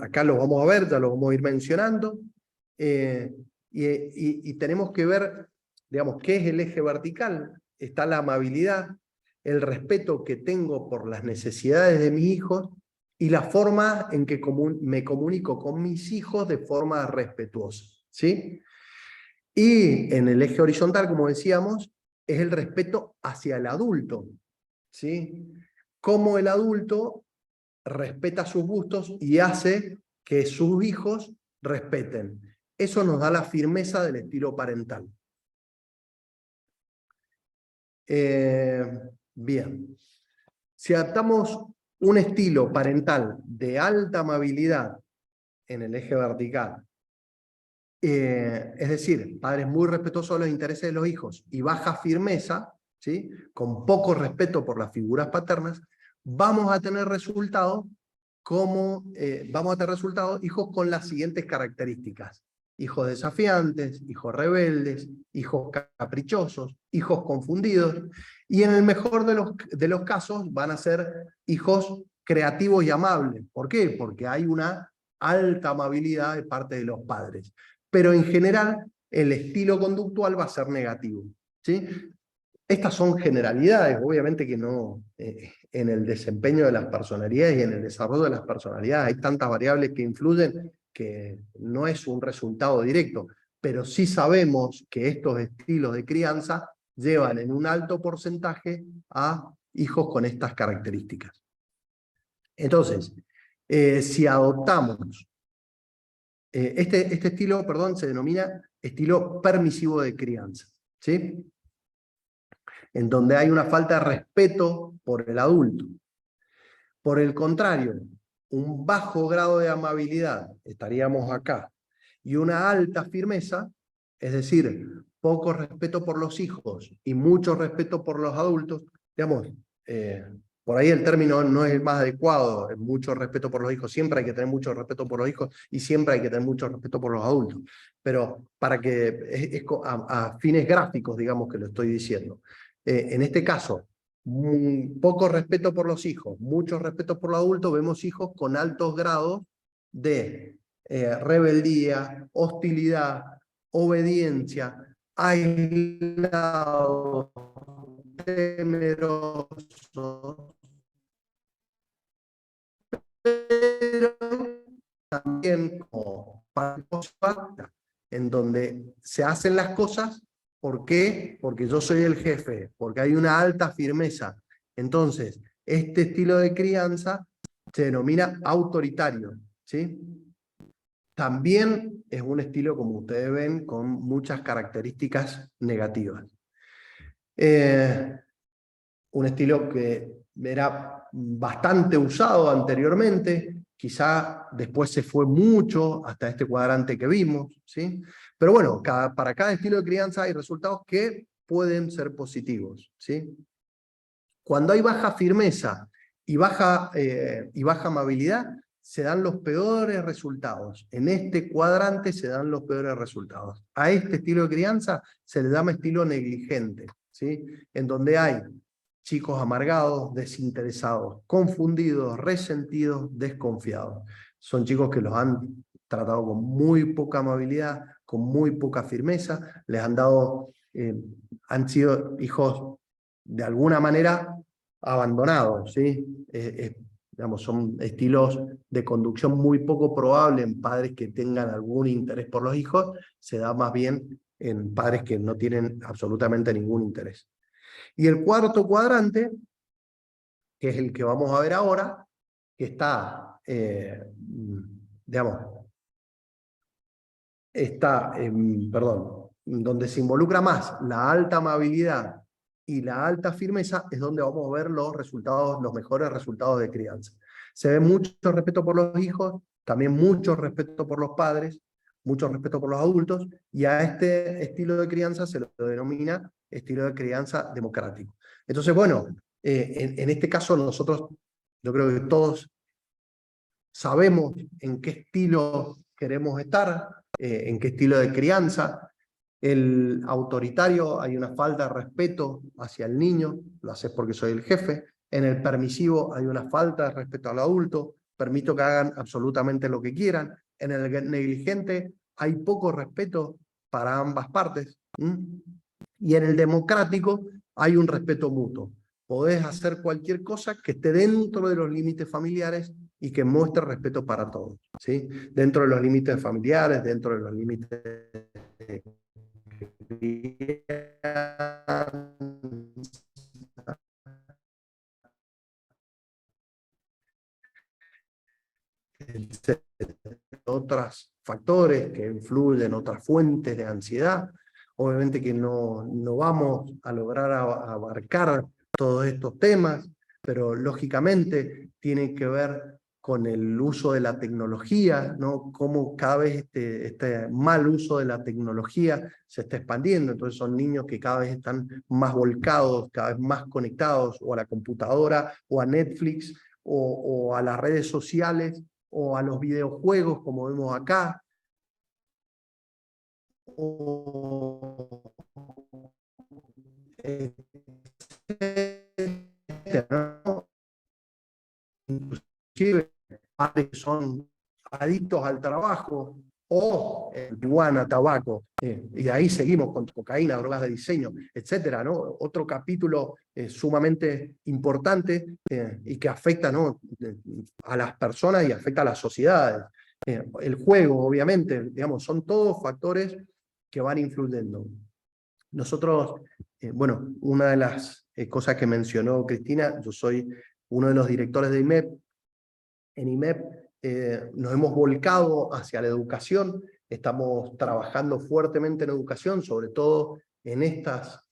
Acá los vamos a ver, ya los vamos a ir mencionando, y tenemos que ver, digamos, qué es el eje vertical. Está la amabilidad, el respeto que tengo por las necesidades de mis hijos y la forma en que me comunico con mis hijos de forma respetuosa, ¿sí? Y en el eje horizontal, como decíamos, es el respeto hacia el adulto, ¿sí? Cómo el adulto respeta sus gustos y hace que sus hijos respeten. Eso nos da la firmeza del estilo parental. Bien. Si adaptamos un estilo parental de alta amabilidad en el eje vertical, es decir, padres muy respetuosos de los intereses de los hijos y baja firmeza, ¿sí? Con poco respeto por las figuras paternas, vamos a tener resultados hijos con las siguientes características: hijos desafiantes, hijos rebeldes, hijos caprichosos, hijos confundidos, y en el mejor de los casos van a ser hijos creativos y amables. ¿Por qué? Porque hay una alta amabilidad de parte de los padres. Pero en general el estilo conductual va a ser negativo, ¿sí? Estas son generalidades, obviamente que no, en el desempeño de las personalidades y en el desarrollo de las personalidades hay tantas variables que influyen que no es un resultado directo, pero sí sabemos que estos estilos de crianza llevan en un alto porcentaje a hijos con estas características. Entonces, si adoptamos este estilo, perdón, se denomina estilo permisivo de crianza, ¿sí? En donde hay una falta de respeto por el adulto. Por el contrario, un bajo grado de amabilidad, estaríamos acá, y una alta firmeza, es decir, poco respeto por los hijos y mucho respeto por los adultos, digamos, por ahí el término no es el más adecuado, es mucho respeto por los hijos, siempre hay que tener mucho respeto por los hijos y siempre hay que tener mucho respeto por los adultos, pero para que, a fines gráficos, digamos que lo estoy diciendo. En este caso, poco respeto por los hijos, mucho respeto por los adultos, vemos hijos con altos grados de rebeldía, hostilidad, obediencia, aislados, temerosos, pero también como en donde se hacen las cosas. ¿Por qué? Porque yo soy el jefe, porque hay una alta firmeza. Entonces, este estilo de crianza se denomina autoritario, ¿sí? También es un estilo, como ustedes ven, con muchas características negativas. Un estilo que era bastante usado anteriormente, quizá después se fue mucho hasta este cuadrante que vimos, ¿sí? Pero bueno, para cada estilo de crianza hay resultados que pueden ser positivos, ¿sí? Cuando hay baja firmeza y baja amabilidad, se dan los peores resultados. En este cuadrante se dan los peores resultados. A este estilo de crianza se le llama estilo negligente, ¿sí? En donde hay chicos amargados, desinteresados, confundidos, resentidos, desconfiados. Son chicos que los han tratado con muy poca amabilidad, con muy poca firmeza, les han dado, han sido hijos de alguna manera abandonados, ¿sí? Digamos, son estilos de conducción muy poco probable en padres que tengan algún interés por los hijos, se da más bien en padres que no tienen absolutamente ningún interés. Y el cuarto cuadrante, que es el que vamos a ver ahora, que está, digamos, donde se involucra más la alta amabilidad y la alta firmeza, es donde vamos a ver los resultados, los mejores resultados de crianza. Se ve mucho respeto por los hijos, también mucho respeto por los padres, mucho respeto por los adultos, y a este estilo de crianza se lo denomina estilo de crianza democrático. Entonces, bueno, en este caso nosotros, yo creo que todos sabemos en qué estilo queremos estar, en qué estilo de crianza. El autoritario, hay una falta de respeto hacia el niño, lo haces porque soy el jefe. En el permisivo hay una falta de respeto al adulto, permito que hagan absolutamente lo que quieran. En el negligente hay poco respeto para ambas partes. Y en el democrático hay un respeto mutuo. Podés hacer cualquier cosa que esté dentro de los límites familiares y que muestre respeto para todos, ¿sí? Dentro de los límites familiares, dentro de los límites otros factores que influyen, otras fuentes de ansiedad. Obviamente que no vamos a lograr abarcar todos estos temas, pero lógicamente tienen que ver con el uso de la tecnología, ¿no? Cómo cada vez este mal uso de la tecnología se está expandiendo. Entonces son niños que cada vez están más volcados, cada vez más conectados o a la computadora o a Netflix o a las redes sociales o a los videojuegos como vemos acá, o ¿no? Inclusive padres que son adictos al trabajo o marihuana, tabaco, y de ahí seguimos con cocaína, drogas de diseño, etcétera, ¿no? Otro capítulo sumamente importante y que afecta, ¿no?, a las personas y afecta a las sociedades. El juego, obviamente, digamos, son todos factores que van influyendo. Nosotros, bueno, una de las cosas que mencionó Cristina, yo soy uno de los directores de IMEP. En IMEP nos hemos volcado hacia la educación, estamos trabajando fuertemente en educación, sobre todo en estas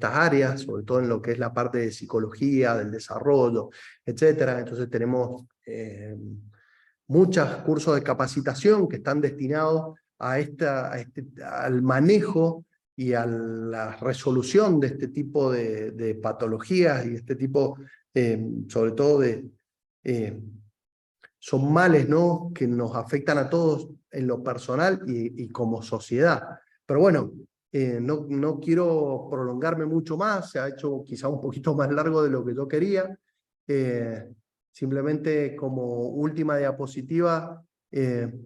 áreas, sobre todo en lo que es la parte de psicología, del desarrollo, etcétera. Entonces tenemos muchos cursos de capacitación que están destinados al manejo y a la resolución de este tipo de patologías y este tipo, sobre todo son males, ¿no?, que nos afectan a todos en lo personal y como sociedad. Pero bueno, no quiero prolongarme mucho más, se ha hecho quizá un poquito más largo de lo que yo quería. Simplemente como última diapositiva,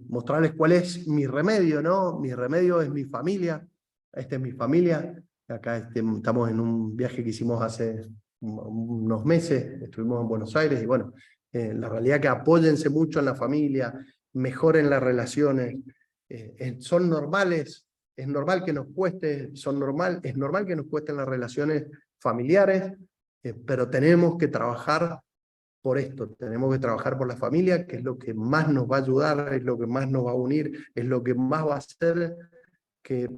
mostrarles cuál es mi remedio, ¿no? Mi remedio es mi familia, esta es mi familia. Acá estamos en un viaje que hicimos hace unos meses, estuvimos en Buenos Aires y bueno, la realidad que apóyense mucho en la familia, mejoren las relaciones, son normales, es normal que nos cueste, es normal que nos cuesten las relaciones familiares, pero tenemos que trabajar por esto, tenemos que trabajar por la familia, que es lo que más nos va a ayudar, es lo que más nos va a unir, es lo que más va a hacer que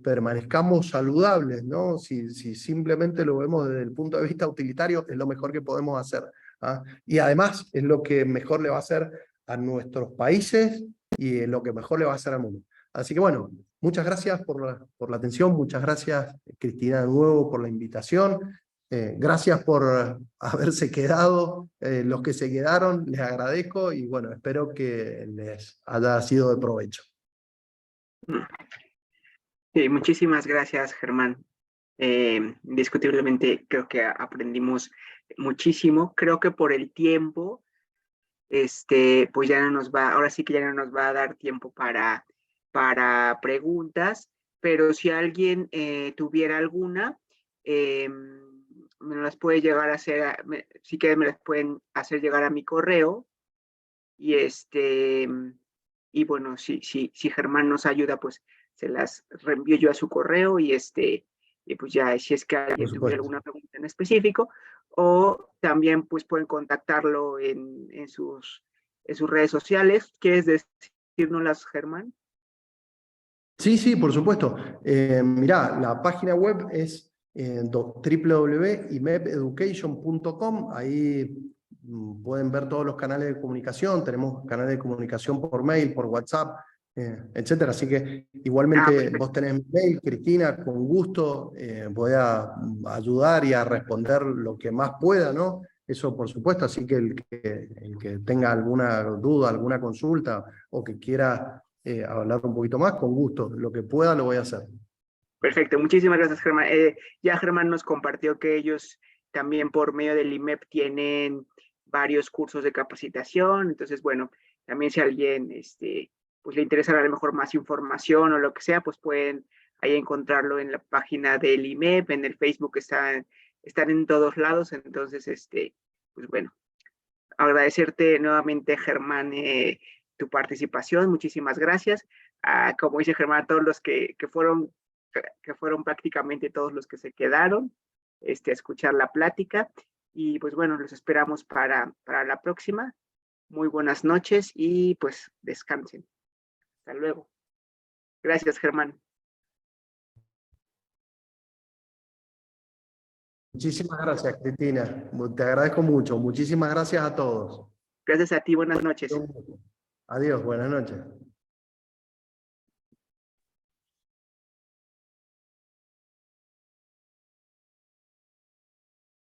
permanezcamos saludables, ¿no? Si simplemente lo vemos desde el punto de vista utilitario, es lo mejor que podemos hacer, ¿ah? Y además es lo que mejor le va a hacer a nuestros países y es lo que mejor le va a hacer al mundo. Así que bueno, muchas gracias por la atención, muchas gracias Cristina de nuevo por la invitación, gracias por haberse quedado, los que se quedaron les agradezco y bueno, espero que les haya sido de provecho. Sí, muchísimas gracias, Germán. Indiscutiblemente creo que aprendimos muchísimo. Creo que por el tiempo, pues ya no nos va, ahora sí que ya no nos va a dar tiempo para preguntas, pero si alguien tuviera alguna, me las puede llegar a hacer, si quieren me las pueden hacer llegar a mi correo y y bueno, si Germán nos ayuda, pues se las reenvío yo a su correo y pues ya si es que alguien tuviera alguna pregunta en específico, o también pues pueden contactarlo en sus redes sociales. ¿Quieres decírnoslas, Germán? Sí, por supuesto. Mirá, la página web es www.imepeducation.com. Ahí pueden ver todos los canales de comunicación. Tenemos canales de comunicación por mail, por WhatsApp, etcétera. Así que igualmente vos tenés mi mail, Cristina, con gusto voy a ayudar y a responder lo que más pueda, ¿no? Eso por supuesto, así que el que tenga alguna duda, alguna consulta o que quiera hablar un poquito más, con gusto. Lo que pueda lo voy a hacer. Perfecto, muchísimas gracias, Germán. Ya Germán nos compartió que ellos también por medio del IMEP tienen varios cursos de capacitación, entonces, bueno, también si a alguien pues le interesa a lo mejor más información o lo que sea, pues pueden ahí encontrarlo en la página del IMEP, en el Facebook están en todos lados, entonces, pues bueno, agradecerte nuevamente, Germán, tu participación, muchísimas gracias. Como dice Germán, a todos los que fueron prácticamente todos los que se quedaron a escuchar la plática. Y pues bueno, los esperamos para la próxima. Muy buenas noches y pues descansen. Hasta luego. Gracias, Germán. Muchísimas gracias, Cristina. Te agradezco mucho. Muchísimas gracias a todos. Gracias a ti. Buenas noches. Adiós, buenas noches.